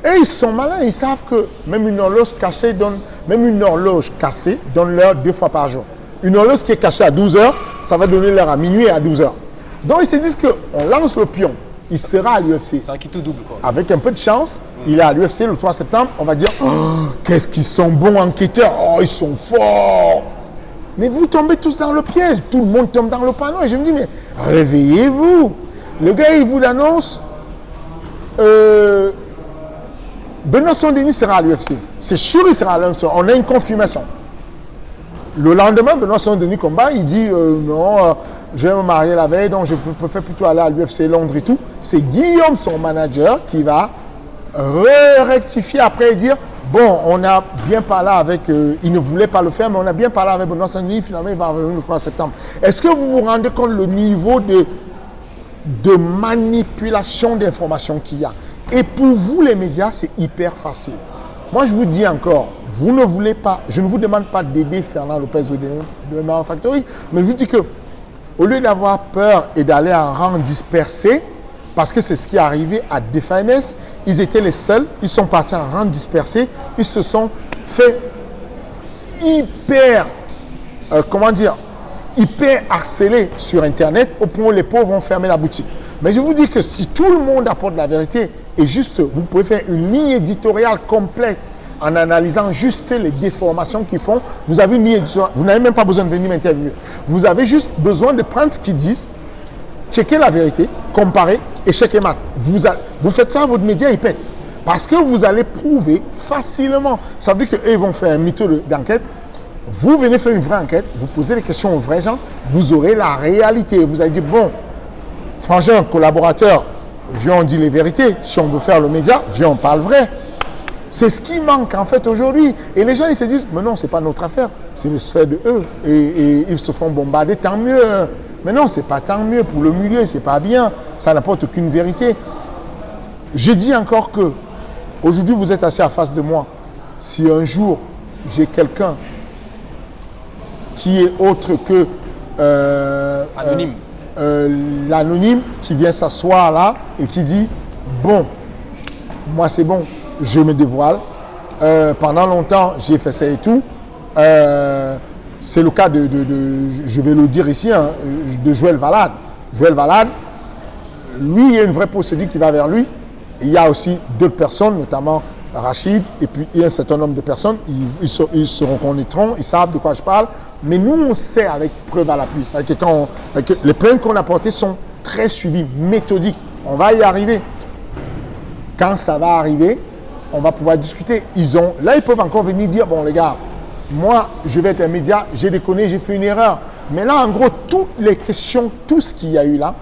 eux, ils sont malins, ils savent que même une horloge cassée donne l'heure 2 fois par jour. Une horloge qui est cachée à 12 heures, ça va donner l'heure à minuit et à 12 heures. Donc ils se disent qu'on lance le pion, il sera à l'UFC. C'est un qui tout double quoi. Avec un peu de chance, il est à l'UFC le 3 septembre, on va dire qu'est-ce qu'ils sont bons enquêteurs, ils sont forts. Mais vous tombez tous dans le piège, tout le monde tombe dans le panneau et je me dis mais réveillez-vous. Le gars il vous annonce Benoît Saint-Denis sera à l'UFC. C'est sûr il sera à l'UFC. On a une confirmation. Le lendemain, Benoît Saint-Denis combat, il dit non, je vais me marier la veille, donc je préfère plutôt aller à l'UFC Londres et tout. C'est Guillaume, son manager, qui va rectifier après et dire bon, on a bien parlé avec, il ne voulait pas le faire, mais on a bien parlé avec Benoît Saint-Denis, finalement il va revenir le 3 septembre. Est-ce que vous vous rendez compte le niveau de manipulation d'informations qu'il y a? Et pour vous les médias, c'est hyper facile. Moi je vous dis encore, vous ne voulez pas, je ne vous demande pas d'aider Fernand Lopez de MMA Factory, mais je vous dis que au lieu d'avoir peur et d'aller en rang dispersé, Parce que c'est ce qui est arrivé à Definance. Ils étaient les seuls, ils sont partis en rang dispersé, ils se sont fait hyper harcelés sur Internet au point où les pauvres ont fermé la boutique. Mais je vous dis que si tout le monde apporte la vérité et juste, vous pouvez faire une ligne éditoriale complète en analysant juste les déformations qu'ils font. Vous avez une ligne éditoriale, vous n'avez même pas besoin de venir m'interviewer. Vous avez juste besoin de prendre ce qu'ils disent, checker la vérité, comparer et checker mat. Vous faites ça, votre média, il pète. Parce que vous allez prouver facilement. Ça veut dire qu'eux vont faire un mytho d'enquête. Vous venez faire une vraie enquête, vous posez des questions aux vrais gens, vous aurez la réalité. Vous allez dire, bon, frangin, collaborateur, viens on dit les vérités. Si on veut faire le média, viens on parle vrai. C'est ce qui manque en fait aujourd'hui. Et les gens ils se disent, mais non, c'est pas notre affaire, c'est le sphère de eux. Et ils se font bombarder, tant mieux. Mais non, c'est pas tant mieux pour le milieu, c'est pas bien. Ça n'apporte aucune vérité. Je dis encore que, aujourd'hui vous êtes assis en face de moi. Si un jour j'ai quelqu'un qui est autre que anonyme. L'anonyme qui vient s'asseoir là et qui dit bon, moi c'est bon, je me dévoile. Pendant longtemps, j'ai fait ça et tout. C'est le cas je vais le dire ici, hein, de Joël Valade. Joël Valade, lui, il y a une vraie procédure qui va vers lui. Il y a aussi d'autres personnes, notamment Rachid, et puis il y a un certain nombre de personnes, ils se reconnaîtront, ils savent de quoi je parle. Mais nous, on sait avec preuve à l'appui. Les plaintes qu'on a portées sont très suivies, méthodiques. On va y arriver. Quand ça va arriver, on va pouvoir discuter. Là, ils peuvent encore venir dire, bon les gars, moi, je vais être un média, j'ai déconné, j'ai fait une erreur. Mais là, en gros, toutes les questions, tout ce qu'il y a eu là,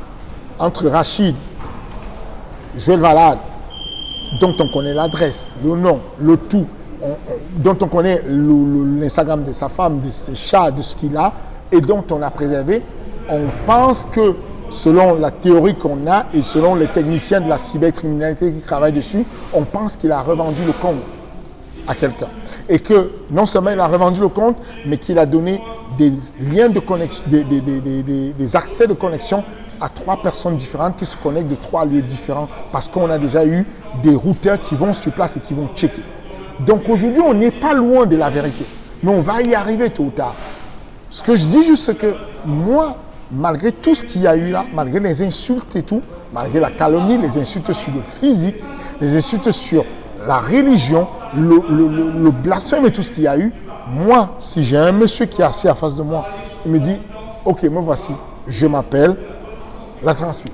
entre Rachid, Joël Valade, dont on connaît l'adresse, le nom, le tout, dont on connaît l'Instagram de sa femme, de ses chats, de ce qu'il a, et dont on a préservé, on pense que, selon la théorie qu'on a et selon les techniciens de la cybercriminalité qui travaillent dessus, on pense qu'il a revendu le compte à quelqu'un. Et que non seulement il a revendu le compte, mais qu'il a donné des liens de connexion, des accès de connexion à 3 personnes différentes qui se connectent de 3 lieux différents parce qu'on a déjà eu des routeurs qui vont sur place et qui vont checker. Donc aujourd'hui, on n'est pas loin de la vérité, mais on va y arriver tôt ou tard. Ce que je dis juste, c'est que moi, malgré tout ce qu'il y a eu là, malgré les insultes et tout, malgré la calomnie, les insultes sur le physique, les insultes sur la religion, le blasphème et tout ce qu'il y a eu, moi, si j'ai un monsieur qui est assis en face de moi, il me dit, ok, me voici, je m'appelle la transfuge.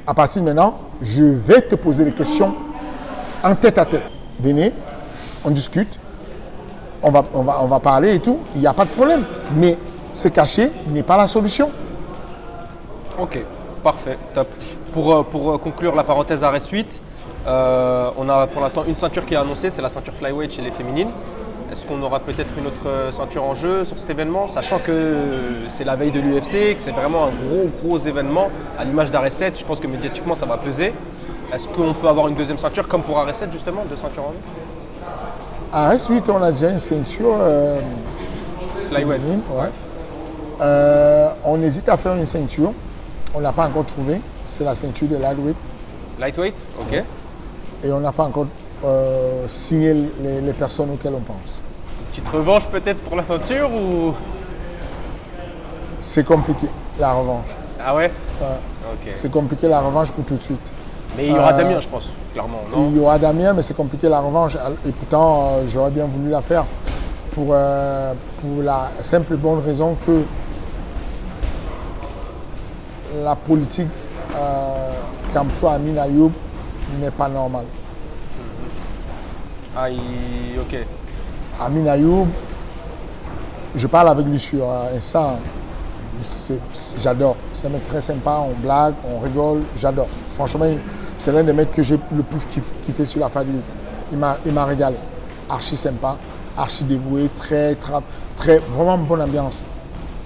À partir de maintenant, je vais te poser des questions en tête à tête. Venez, on discute, on va parler et tout, il n'y a pas de problème. Mais se cacher n'est pas la solution. Ok, parfait, top. Pour conclure la parenthèse arrêt suite, on a pour l'instant une ceinture qui est annoncée, c'est la ceinture flyweight chez les féminines. Est-ce qu'on aura peut-être une autre ceinture en jeu sur cet événement, sachant que c'est la veille de l'UFC, que c'est vraiment un gros événement, à l'image d'Arrêt 7, je pense que médiatiquement ça va peser. Est-ce qu'on peut avoir une deuxième ceinture comme pour Arrêt 7 justement, 2 ceintures en jeu? Arrêt 8, on a déjà une ceinture flyweight. Ouais. On hésite à faire une ceinture, on n'a pas encore trouvé, c'est la ceinture de lightweight. Lightweight, ok. Ouais. Et on n'a pas encore signé les personnes auxquelles on pense. Petite revanche peut-être pour la ceinture ou? C'est compliqué, la revanche. Ah ouais? Ouais. Ok. C'est compliqué la revanche pour tout de suite. Mais il y aura Damien, je pense, clairement. Non, il y aura Damien, mais c'est compliqué la revanche. Et pourtant, j'aurais bien voulu la faire pour la simple et bonne raison que la politique qu'emploie Amin Ayoub n'est pas normale. Ah, ok. Amin Ayoub, je parle avec lui sur Insta. J'adore. C'est un mec très sympa, on blague, on rigole, j'adore. Franchement, c'est l'un des mecs que j'ai le plus kiffé sur la famille. Il m'a régalé. Archi sympa, archi dévoué, très, vraiment bonne ambiance.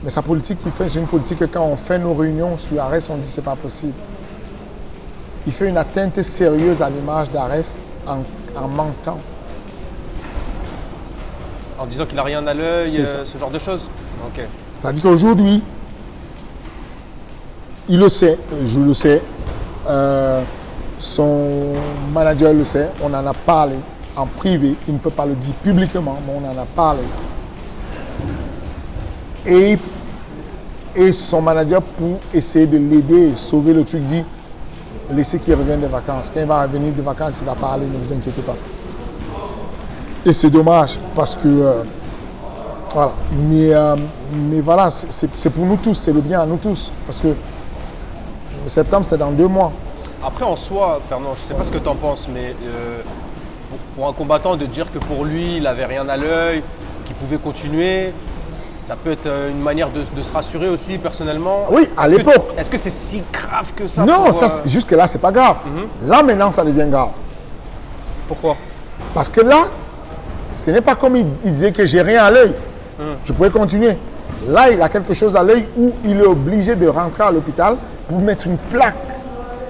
Mais sa politique qu'il fait, c'est une politique que quand on fait nos réunions sur Arès, on dit c'est pas possible. Il fait une atteinte sérieuse à l'image d'Arès en mentant. En disant qu'il n'a rien à l'œil, ce genre de choses. Ok. C'est-à-dire qu'aujourd'hui, il le sait, je le sais, Son manager le sait, on en a parlé en privé, il ne peut pas le dire publiquement, mais on en a parlé. Et son manager, pour essayer de l'aider et sauver le truc, dit laissez qu'il revienne de vacances. Quand il va revenir de vacances, il va parler, ne vous inquiétez pas. Et c'est dommage parce que voilà. Mais voilà, c'est pour nous tous, c'est le bien à nous tous. Parce que septembre, c'est dans 2 mois. Après, en soi, Fernand, je ne sais pas ce que tu en penses, mais pour un combattant, de dire que pour lui, il n'avait rien à l'œil, qu'il pouvait continuer, ça peut être une manière de se rassurer aussi, personnellement. Oui, à l'époque. Est-ce que c'est si grave que ça? Non, jusque-là, c'est pas grave. Là, maintenant, ça devient grave. Pourquoi? Parce que là, ce n'est pas comme il disait que j'ai rien à l'œil. Je pouvais continuer. Là, il a quelque chose à l'œil où il est obligé de rentrer à l'hôpital pour mettre une plaque.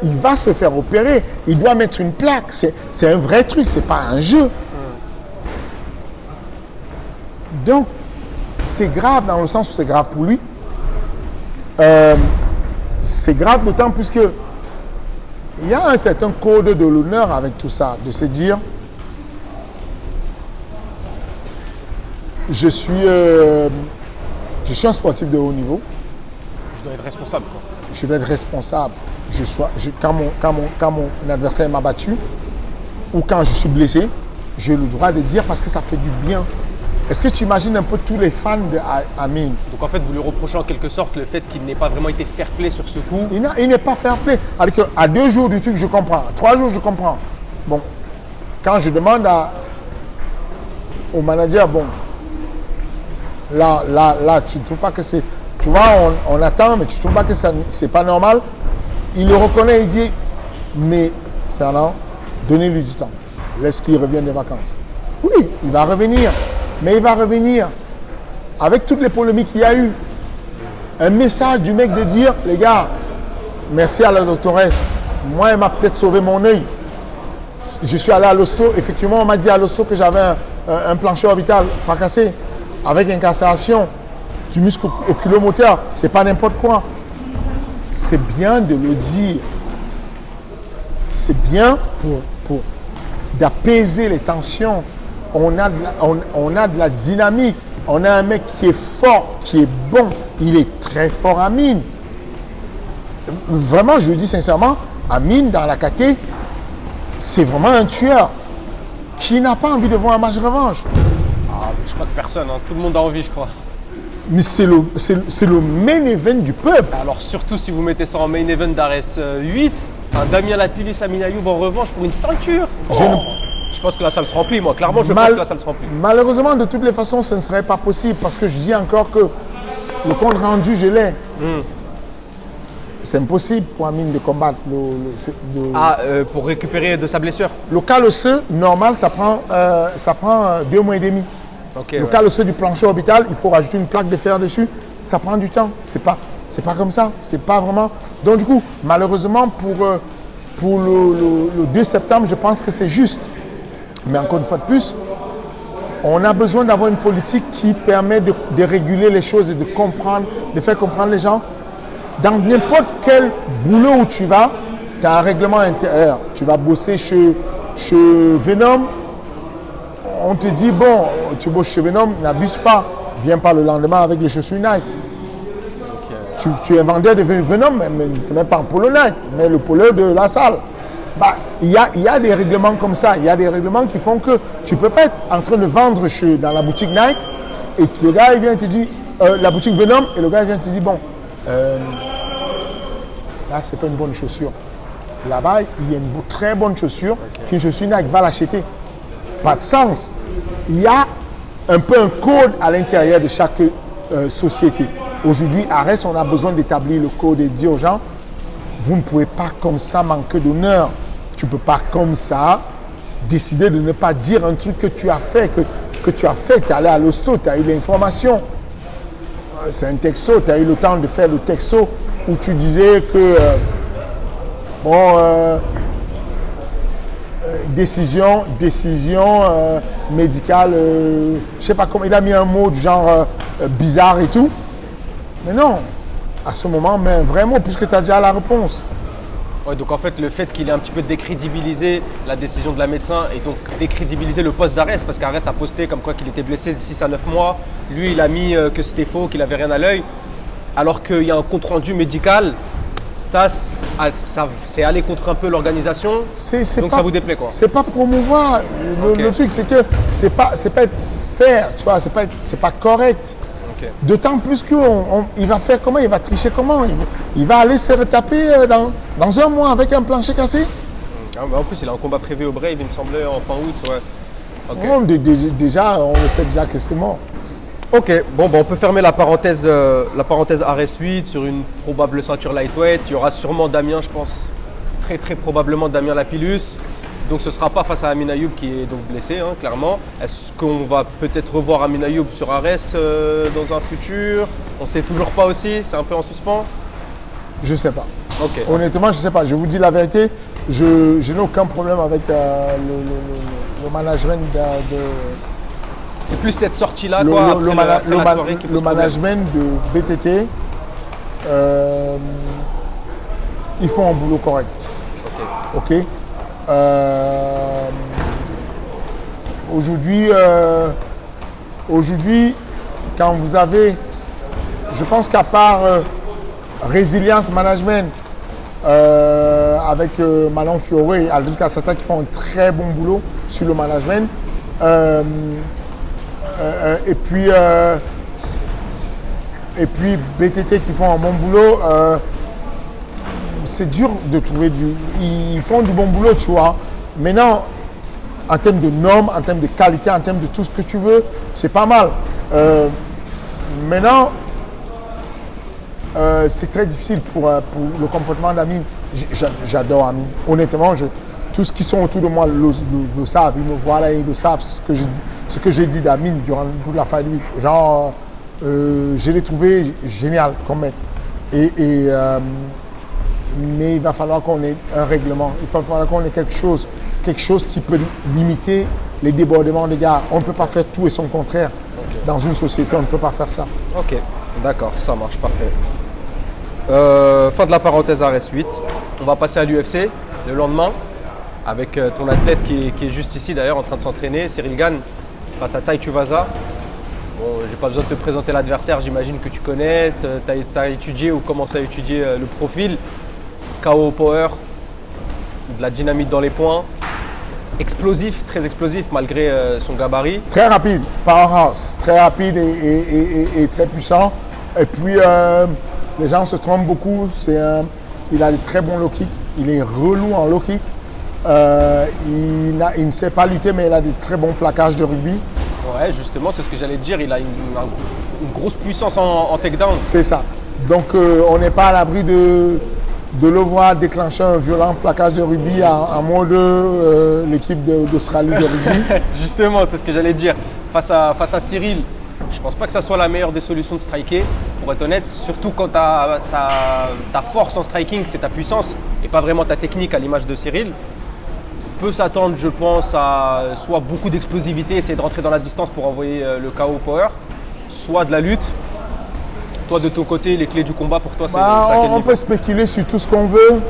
Il va se faire opérer. Il doit mettre une plaque. C'est un vrai truc, c'est pas un jeu. Donc, c'est grave dans le sens où c'est grave pour lui. C'est grave d'autant plus que il y a un certain code de l'honneur avec tout ça, de se dire je suis un sportif de haut niveau. Je dois être responsable, quoi. Je dois être responsable. Quand mon adversaire m'a battu ou quand je suis blessé, j'ai le droit de dire parce que ça fait du bien. Est-ce que tu imagines un peu tous les fans d'Amine? Donc en fait, vous lui reprochez en quelque sorte le fait qu'il n'ait pas vraiment été fair-play sur ce coup. Il n'est pas fair-play. À 2 jours du truc, je comprends. 3 jours, je comprends. Bon, quand je demande au manager, bon, là, tu ne trouves pas que c'est... Tu vois, on attend, mais tu ne trouves pas que c'est pas normal. Il le reconnaît, il dit, mais Fernand, donnez-lui du temps. Laisse qu'il revienne des vacances. Oui, il va revenir. Mais il va revenir avec toutes les polémiques qu'il y a eu. Un message du mec de dire, les gars, merci à la doctoresse. Moi, elle m'a peut-être sauvé mon œil. Je suis allé à l'hosto. Effectivement, on m'a dit à l'hosto que j'avais un plancher orbital fracassé avec incarcération du muscle oculomoteur. C'est pas n'importe quoi. C'est bien de le dire. C'est bien pour d'apaiser les tensions. On a de la dynamique. On a un mec qui est fort, qui est bon. Il est très fort, Amine. Vraiment, je le dis sincèrement, Amine, dans la KT, c'est vraiment un tueur qui n'a pas envie de voir un match revanche. Ah, je crois que personne, hein. Tout le monde a envie, je crois. Mais c'est le main event du peuple. Alors surtout si vous mettez ça en main event d'Ares 8, un Damien Lapillus, Amine Ayoub en revanche pour une ceinture. Je pense que la salle se remplit, moi. Clairement, je pense que la salle se remplit. Malheureusement, de toutes les façons, ce ne serait pas possible parce que je dis encore que le compte rendu, je l'ai. C'est impossible pour Amine de combattre pour récupérer de sa blessure. Le cas osseux, normal, ça prend 2 mois et demi. Okay, le cas osseux du plancher orbital, il faut rajouter une plaque de fer dessus. Ça prend du temps. C'est pas comme ça. C'est pas vraiment. Donc du coup, malheureusement, pour le 2 septembre, je pense que c'est juste. Mais encore une fois de plus, on a besoin d'avoir une politique qui permet de réguler les choses et de faire comprendre les gens. Dans n'importe quel boulot où tu vas, tu as un règlement intérieur. Tu vas bosser chez Venom. On te dit, bon, tu bosses chez Venom, n'abuse pas. Viens pas le lendemain avec les chaussures Nike. Okay. Tu es vendeur de Venom, mais tu n'es même pas en polo Nike, mais le polo de la salle. Bah, il y a des règlements comme ça. Il y a des règlements qui font que tu ne peux pas être en train de vendre dans la boutique Nike et le gars il vient te dire, la boutique Venom, et le gars il vient te dire, bon, là c'est pas une bonne chaussure. Là-bas, il y a une très bonne chaussure qu'une chaussure Nike va l'acheter. Pas de sens. Il y a un peu un code à l'intérieur de chaque société. Aujourd'hui, à Arès, on a besoin d'établir le code et de dire aux gens, vous ne pouvez pas comme ça manquer d'honneur. Tu ne peux pas comme ça décider de ne pas dire un truc que tu as fait, que tu as fait. Tu es allé à l'hosto, tu as eu l'information. C'est un texto, tu as eu le temps de faire le texto où tu disais que décision médicale, je ne sais pas comment, il a mis un mot du genre bizarre et tout. Mais non, à ce moment, mais un vrai mot, puisque tu as déjà la réponse. Ouais, donc en fait, le fait qu'il ait un petit peu décrédibilisé la décision de la médecin et donc décrédibilisé le poste d'Arès, parce qu'Arès a posté comme quoi qu'il était blessé de 6 à 9 mois. Lui, il a mis que c'était faux, qu'il n'avait rien à l'œil. Alors qu'il y a un compte-rendu médical, ça c'est aller contre un peu l'organisation. Donc pas, ça vous déplaît quoi? C'est pas promouvoir. Le truc, c'est que c'est pas être faire, tu vois, c'est pas correct. Okay. D'autant plus qu'il va faire comment? Il va tricher comment? Il va aller se retaper dans un mois avec un plancher cassé? En plus, il a un combat prévu au Brave, il me semblait, en fin août. Ouais. Okay. Bon, déjà, on le sait déjà que c'est mort. Ok, bon, on peut fermer la parenthèse Arès 8 sur une probable ceinture lightweight. Il y aura sûrement Damien, je pense, très probablement Damien Lapillus. Donc ce ne sera pas face à Amin Ayoub qui est donc blessé, hein, clairement. Est-ce qu'on va peut-être revoir Amin Ayoub sur Arès dans un futur? On ne sait toujours pas aussi, c'est un peu en suspens? Je ne sais pas. Okay. Honnêtement, je ne sais pas. Je vous dis la vérité, je n'ai aucun problème avec le management de... C'est plus cette sortie-là, quoi, le management de BTT, ils font un boulot correct. Ok. Aujourd'hui, quand vous avez, je pense qu'à part Résilience Management avec Manon Fioré et Aldric Cassata qui font un très bon boulot sur le management, et puis BTT qui font un bon boulot, c'est dur de trouver ils font du bon boulot, tu vois. Maintenant, en termes de normes, en termes de qualité, en termes de tout ce que tu veux, c'est pas mal. Maintenant, c'est très difficile pour le comportement d'Amin. J'adore Amin. Honnêtement, tous ceux qui sont autour de moi le savent. Ils me voient là, ils le savent ce que j'ai dit d'Amin durant toute la fin de lui. Genre, je l'ai trouvé génial comme mec. Mais il va falloir qu'on ait un règlement. Il va falloir qu'on ait quelque chose qui peut limiter les débordements des gars. On ne peut pas faire tout et son contraire. Okay. Dans une société, on ne peut pas faire ça. Ok, d'accord, ça marche, parfait. Fin de la parenthèse Arès 8. On va passer à l'UFC le lendemain avec ton athlète qui est juste ici d'ailleurs en train de s'entraîner, Cyril Gane, face à Tai Tuivasa. Bon, j'ai pas besoin de te présenter l'adversaire, j'imagine que tu connais, tu as étudié ou commencé à étudier le profil. KO power, de la dynamite dans les points, explosif, très explosif malgré son gabarit. Très rapide, powerhouse, très rapide et très puissant. Et puis les gens se trompent beaucoup, il a de très bons low kicks, il est relou en low kick. Il ne sait pas lutter mais il a de très bons plaquages de rugby. Ouais, justement, c'est ce que j'allais te dire, il a une grosse puissance en takedown. C'est ça. Donc on n'est pas à l'abri de le voir déclencher un violent plaquage de rugby en mode l'équipe d'Australie de rugby. Justement, c'est ce que j'allais dire. Face à Cyril, je ne pense pas que ça soit la meilleure des solutions de striker, pour être honnête. Surtout quand ta force en striking, c'est ta puissance et pas vraiment ta technique à l'image de Cyril. On peut s'attendre, je pense, à soit beaucoup d'explosivité, essayer de rentrer dans la distance pour envoyer le KO power, soit de la lutte. Toi, de ton côté, les clés du combat pour toi, c'est on peut spéculer sur tout ce qu'on veut,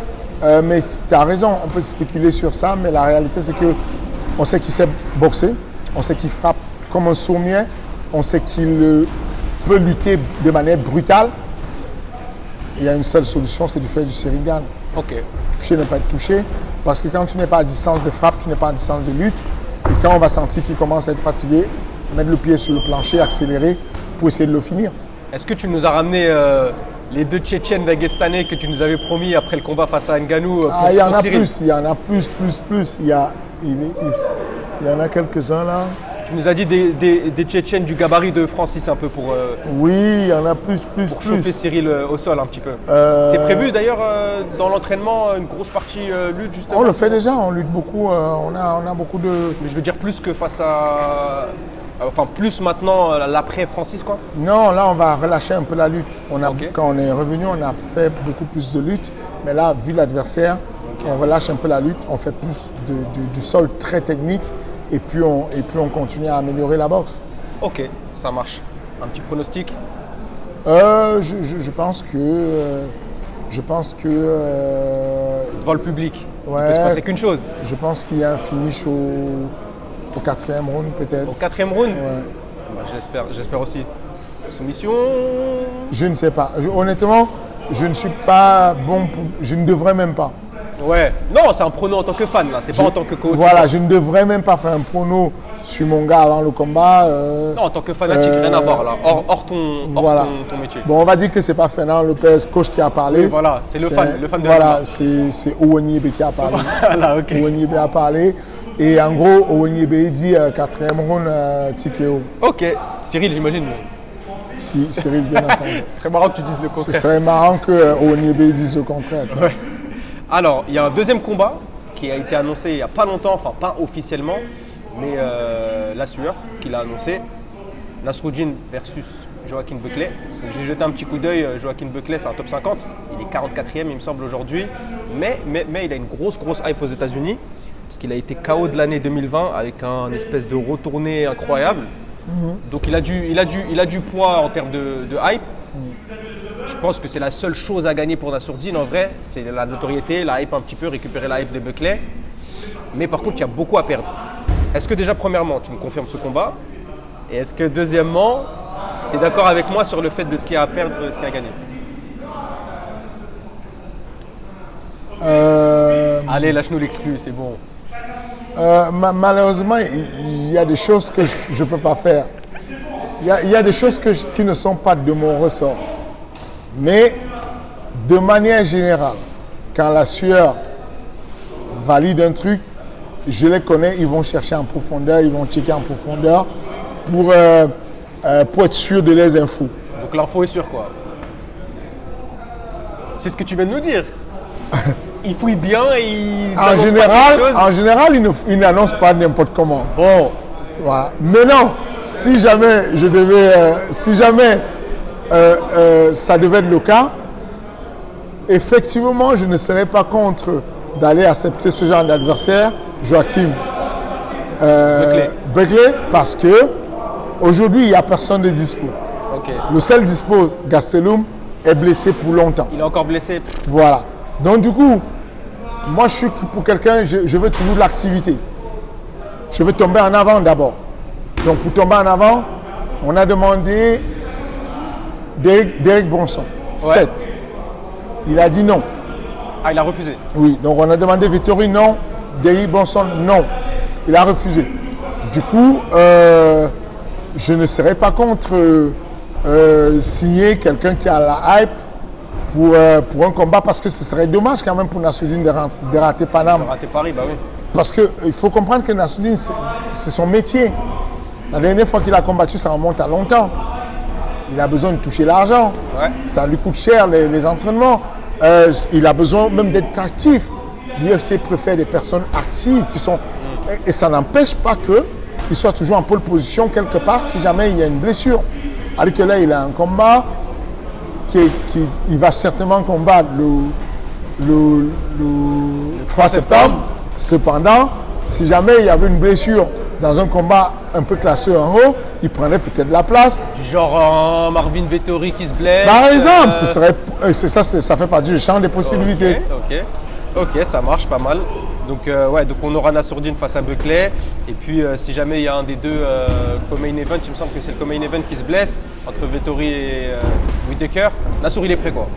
mais tu as raison, on peut spéculer sur ça, mais la réalité, c'est qu'on sait qu'il sait boxer, on sait qu'il frappe comme un sourd-muet, on sait qu'il peut lutter de manière brutale. Il y a une seule solution, c'est de faire du Cyril Gane. Ok. Toucher, ne pas être touché, parce que quand tu n'es pas à distance de frappe, tu n'es pas à distance de lutte, et quand on va sentir qu'il commence à être fatigué, mettre le pied sur le plancher, accélérer pour essayer de le finir. Est-ce que tu nous as ramené les 2 Tchétchènes dagestanais que tu nous avais promis après le combat face à Ngannou il y en a plus, il y en a plus. Il y en a quelques-uns là. Tu nous as dit des Tchétchènes du gabarit de Francis un peu pour... oui, il y en a plus. Pour chauffer Cyril au sol un petit peu. C'est prévu d'ailleurs dans l'entraînement, une grosse partie lutte justement? On le fait déjà, on lutte beaucoup, on a beaucoup de... Mais je veux dire plus que face à... Enfin, plus maintenant, l'après Francis, quoi? Non, là, on va relâcher un peu la lutte. Quand on est revenu, on a fait beaucoup plus de lutte. Mais là, vu l'adversaire, on relâche un peu la lutte. On fait plus du sol très technique. Et puis, on continue à améliorer la boxe. Ok, ça marche. Un petit pronostic? Je pense que Je pense que... Devant le public, il Ouais. peut se passer qu'une chose. je pense qu'il y a un finish au 4e round peut-être. Au 4e round, Ouais. bah, j'espère aussi. Soumission. Je ne sais pas. Honnêtement, je ne suis pas bon pour... Je ne devrais même pas. Ouais. Non, c'est un prono en tant que fan là, c'est pas en tant que coach. Voilà, je ne devrais même pas faire un prono sur mon gars avant le combat. Non, en tant que fanatique, rien à voir là. Hors Voilà. ton métier. Bon, on va dire que c'est pas Fernand Lopez, coach, qui a parlé. Oui, voilà, c'est le fan de Voilà, MMA. c'est Owoniebe qui a parlé. Voilà, ok. Owoniebe a parlé. Et en gros, Owoniebe dit 4e round TKO. Ok. Cyril, j'imagine. Si Cyril, bien entendu. C'est très marrant que tu dises le Ce contraire. serait marrant que Owoniebe dise le contraire. tu vois. Ouais. Alors, il y a un deuxième combat qui a été annoncé il n'y a pas longtemps, enfin pas officiellement, mais la sueur qui l'a annoncé. Nasruddin versus Joaquin Buckley. Donc, j'ai jeté un petit coup d'œil. Joaquin Buckley, c'est un top 50. Il est 44e, il me semble, aujourd'hui. Mais il a une grosse hype aux États-Unis. Parce qu'il a été KO de l'année 2020 avec un espèce de retourné incroyable. Donc il a du poids en termes de hype. Je pense que c'est la seule chose à gagner pour Nasruddin en vrai. C'est la notoriété, la hype un petit peu, récupérer la hype de Buckley. Mais par contre, il y a beaucoup à perdre. Est-ce que déjà, premièrement, tu me confirmes ce combat? Et est-ce que deuxièmement, tu es d'accord avec moi sur le fait de ce qu'il y a à perdre et ce qu'il y a à gagner? Allez, lâche-nous l'exclu, c'est bon. Malheureusement, il y a des choses que je ne peux pas faire. Il y a des choses qui ne sont pas de mon ressort. Mais de manière générale, quand la sueur valide un truc, je les connais, ils vont chercher en profondeur, ils vont checker en profondeur pour être sûr de les infos. Donc l'info est sûre quoi. C'est ce que tu viens de nous dire. Ils fouillent bien et ils En annoncent pas quelque chose. général, ils n'annoncent pas n'importe comment. Bon, Voilà. Maintenant, si jamais ça devait être le cas, effectivement, je ne serais pas contre d'aller accepter ce genre d'adversaire, Joaquin Buckley, parce que aujourd'hui, il n'y a personne de dispo. ok. Le seul dispo, Gastelum, est blessé pour longtemps. Il est encore blessé. Voilà. Donc du coup, moi je suis pour quelqu'un, je veux toujours de l'activité. Je veux tomber en avant d'abord. Donc pour tomber en avant, on a demandé Derek Bronson, 7. Il a dit non. Ah, il a refusé. Oui, donc on a demandé Vettori, non. Derek Bronson, non. Il a refusé. Du coup, je ne serais pas contre signer quelqu'un qui a la hype pour un combat, parce que ce serait dommage quand même pour Nasruddin de rater Paname. Il a raté Paris, bah oui. Parce qu'il faut comprendre que Nasruddin, c'est son métier. La dernière fois qu'il a combattu, ça remonte à longtemps. Il a besoin de toucher l'argent. Ouais. Ça lui coûte cher les entraînements. Il a besoin même d'être actif. L'UFC préfère des personnes actives qui sont... Et ça n'empêche pas qu'il soit toujours en pole position quelque part si jamais il y a une blessure. Alors que là, il a un combat il va certainement combattre le 3 septembre. Cependant, si jamais il y avait une blessure dans un combat un peu classé en haut, il prendrait peut-être la place. Du genre Marvin Vettori qui se blesse. Par exemple, ça fait partie du champ des possibilités. Ok, ça marche pas mal. Donc, donc on aura Nasruddin face à Buckley. Et puis si jamais il y a un des deux co-main event, il me semble que c'est le co-main event qui se blesse entre Vettori et Whittaker. Nassour il est prêt quoi.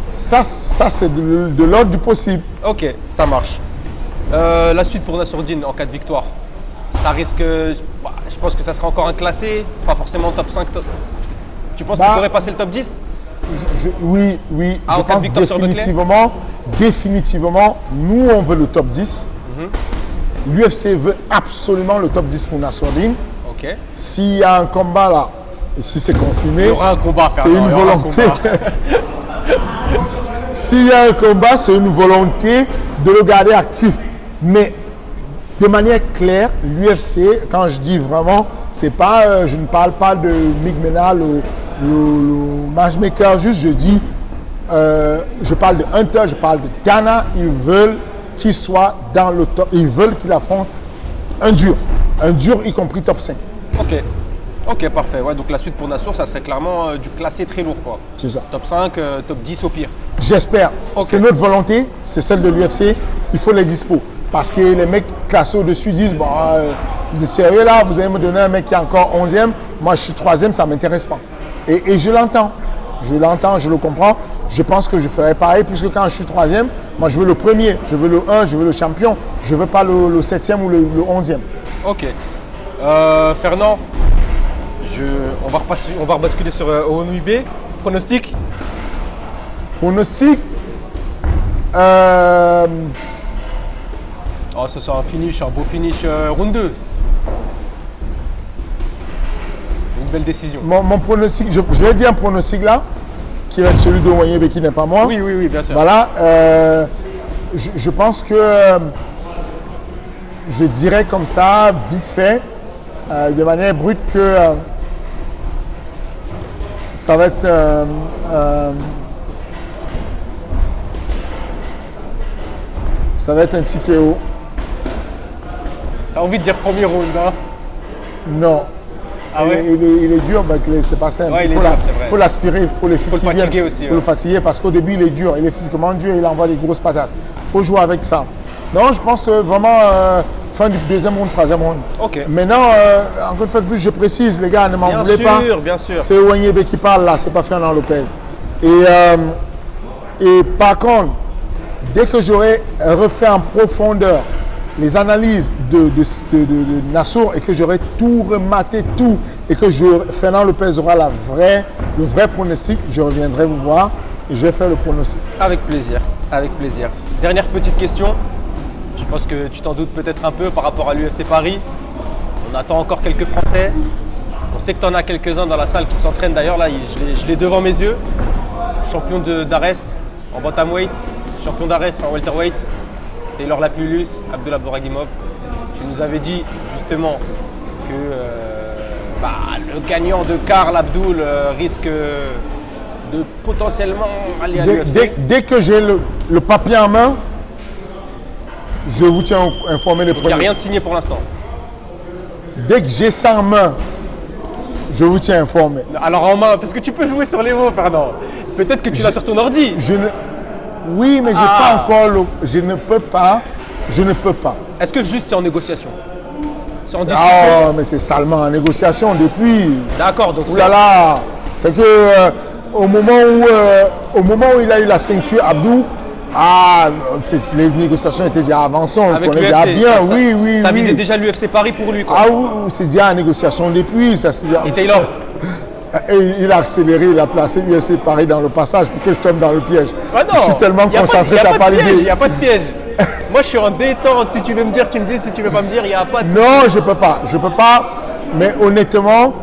Ça c'est de l'ordre du possible. Ok, ça marche. La suite pour Nasruddin en cas de victoire, ça risque... je pense que ça sera encore un classé, pas forcément top 5. Tu penses qu'il pourrait passer le top 10? Oui, Ah, je en cas de pense victoire définitivement, nous on veut le top 10. L'UFC veut absolument le top 10 pour Nasruddin. Ok. S'il y a un combat là, et si c'est confirmé, Il y aura un combat, c'est une volonté. S'il y a un combat, c'est une volonté de le garder actif. Mais de manière claire, l'UFC, quand je dis vraiment, c'est pas, je ne parle pas de Mick Mena, le matchmaker, juste je dis, je parle de Hunter, je parle de Dana, ils veulent qu'il soit dans le top, ils veulent qu'il affronte un dur y compris top 5. Ok, parfait. Ouais, donc la suite pour Nassour, ça serait clairement du classé très lourd, quoi. C'est ça. Top 5, top 10 au pire. J'espère. Ok. C'est notre volonté, c'est celle de l'UFC. Il faut les dispos. Parce que les mecs classés au-dessus disent bon, vous êtes sérieux là, vous allez me donner un mec qui est encore 11e. Moi, je suis 3e, ça ne m'intéresse pas. Et je l'entends. Je l'entends, je le comprends. Je pense que je ferai pareil, puisque quand je suis 3e, moi, je veux le premier, je veux le 1, je veux le champion. Je ne veux pas le 7e ou le 11e. Ok. Fernand, on va rebasculer sur OMUB. Pronostic? Pronostic Oh, ce sera un beau finish round 2. Une belle décision. mon pronostic, je vais dire un pronostic là, qui va être celui de Wanyebe qui n'est pas moi. Oui, bien sûr. Voilà. Je pense que je dirais comme ça, vite fait, de manière brute, que ça va être un TKO. T'as envie de dire premier round, hein? Non. Ah ouais? Il est dur, c'est pas simple. Ouais, il faut l'aspirer, il faut laisser qu'il vienne. fatiguer aussi, Il faut le fatiguer parce qu'au début, il est dur, il est physiquement dur, il envoie des grosses patates. Il faut jouer avec ça. Non, je pense vraiment fin du deuxième round, troisième round. Ok. Maintenant, encore une fois de plus, je précise, les gars, ne m'en voulez pas. Bien sûr. C'est Wanyebe qui parle là, c'est pas Fernand Lopez. Et par contre, dès que j'aurai refait en profondeur les analyses de Nassour et que j'aurai tout rematé, et que Fernand Lopez aura le vrai pronostic, je reviendrai vous voir et je vais faire le pronostic. Avec plaisir, avec plaisir. Dernière petite question. Je pense que tu t'en doutes peut-être un peu par rapport à l'UFC Paris. On attend encore quelques Français. On sait que tu en as quelques-uns dans la salle qui s'entraînent d'ailleurs. Là, je l'ai devant mes yeux. Champion d'Ares en bantamweight, champion d'Ares en welterweight. Taylor Lapulus, Abdullah Boragimov. Tu nous avais dit justement que le gagnant de Karl Abdul risque de potentiellement aller à l'UFC. Dès que j'ai le papier en main, je vous tiens informé des Il n'y a premiers. rien de signé pour l'instant. Dès que j'ai ça en main, je vous tiens informé. Alors en main, parce que tu peux jouer sur les mots, pardon. Peut-être que tu l'as sur ton ordi. Oui, mais j'ai pas encore je ne peux pas. Est-ce que juste c'est en négociation? C'est en discussion? Ah, mais c'est salement en négociation depuis. D'accord, donc Ouh là là, c'est que au moment où il a eu la ceinture Abdou, les négociations étaient déjà avancées, on le connaît déjà bien. Ça visait déjà l'UFC Paris pour lui, quoi. Ah oui, c'est déjà en négociation depuis. Et Taylor? Et il a accéléré, il a placé l'UFC Paris dans le passage pour que je tombe dans le piège. Ah non, je suis tellement concentré, t'as pas l'idée. Il n'y a pas de piège. Moi, je suis en détente. Si tu veux me dire, tu me dis. Si tu veux pas me dire, il n'y a pas de... Non, je peux pas. Mais honnêtement,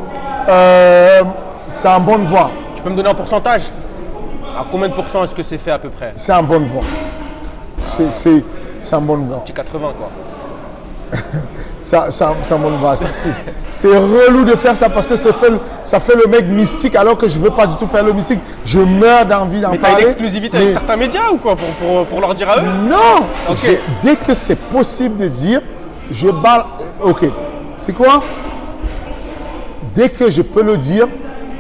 c'est en bonne voie. Tu peux me donner un pourcentage? À combien de pourcents est-ce que c'est fait à peu près? C'est en bonne voie. C'est en bonne voie. Petit 80, quoi. Ça me va. C'est relou de faire ça parce que ça fait le mec mystique alors que je ne veux pas du tout faire le mystique. Je meurs d'envie d'en parler. Mais tu as une exclusivité avec certains médias ou quoi pour leur dire à eux? Non. Okay. Dès que c'est possible de dire, je parle. Ok. C'est quoi? Dès que je peux le dire,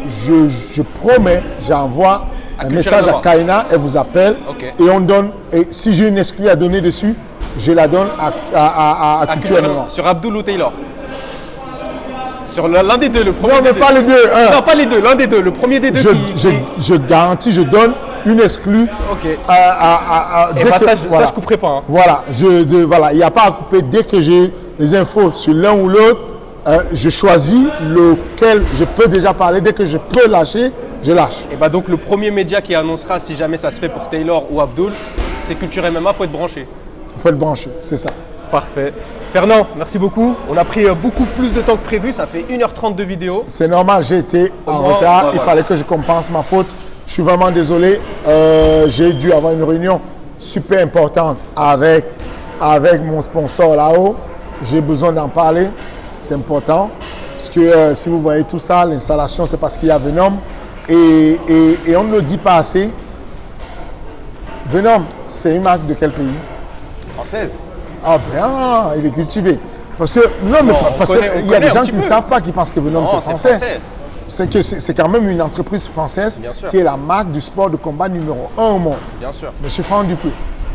je promets, j'envoie un message à Kaina, elle vous appelle et on donne. Et si j'ai une exclue à donner dessus, je la donne à Culture MMA. Sur Abdul ou Taylor? Sur l'un des deux, le premier. Non, mais pas les deux. Non, pas les deux, l'un des deux, le premier des deux. Je garantis, je donne une exclue. Ok. Ça, je couperai pas. Hein. Voilà, il n'y a pas à couper. Dès que j'ai les infos sur l'un ou l'autre, je choisis lequel je peux déjà parler. Dès que je peux lâcher, je lâche. Et donc le premier média qui annoncera si jamais ça se fait pour Taylor ou Abdul, c'est Culture MMA, il faut être branché. Il faut être branché, c'est ça. Parfait. Fernand, merci beaucoup. On a pris beaucoup plus de temps que prévu, ça fait 1h30 de vidéo. C'est normal, j'ai été en retard, il fallait que je compense ma faute. Je suis vraiment désolé. J'ai dû avoir une réunion super importante avec mon sponsor là-haut. J'ai besoin d'en parler, c'est important. Parce que si vous voyez tout ça, l'installation, c'est parce qu'il y a Venom. Et on ne le dit pas assez. Venom, c'est une marque de quel pays? Française. Ah bien, il est cultivé. Parce que, non, mais Non, parce on qu'il y a connaît des un gens petit qui ne peu. savent pas, qui pensent que Venom Non, c'est c'est français. français. C'est que c'est quand même une entreprise française Bien sûr. qui est la marque du sport de combat numéro 1 au monde. Bien sûr. Monsieur Franck Dupuis.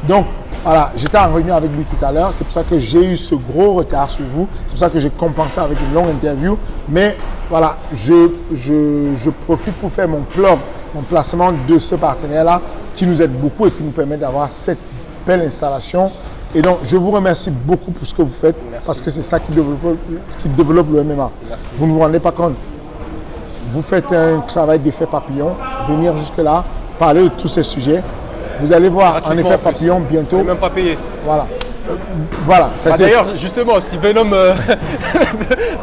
Donc, voilà, j'étais en réunion avec lui tout à l'heure. C'est pour ça que j'ai eu ce gros retard sur vous. C'est pour ça que j'ai compensé avec une longue interview. Mais voilà, je profite pour faire mon plug, mon placement de ce partenaire-là qui nous aide beaucoup et qui nous permet d'avoir cette belle installation. Et donc, je vous remercie beaucoup pour ce que vous faites. Merci. Parce que c'est ça qui développe le MMA. Merci. Vous ne vous rendez pas compte. Vous faites un travail d'effet papillon. Venir jusque-là, parler de tous ces sujets. Vous allez voir en Gratuitement, effet en plus. papillon On bientôt. n'est même pas payé. Voilà. Voilà. Ça, c'est- D'ailleurs, justement, si Venom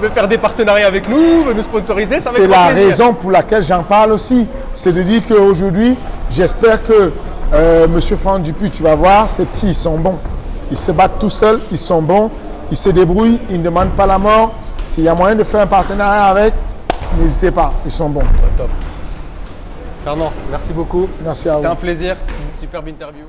veut faire des partenariats avec nous, veut nous sponsoriser, ça va c'est être la un plaisir. raison pour laquelle j'en parle aussi. C'est de dire qu'aujourd'hui, j'espère que Monsieur Franck Dupuis, tu vas voir, ces petits, ils sont bons. Ils se battent tout seuls, ils sont bons, ils se débrouillent, ils ne demandent pas la mort. S'il y a moyen de faire un partenariat avec, n'hésitez pas, ils sont bons. Top. Fernand, merci beaucoup. Merci à C'était vous. un plaisir. Superbe interview.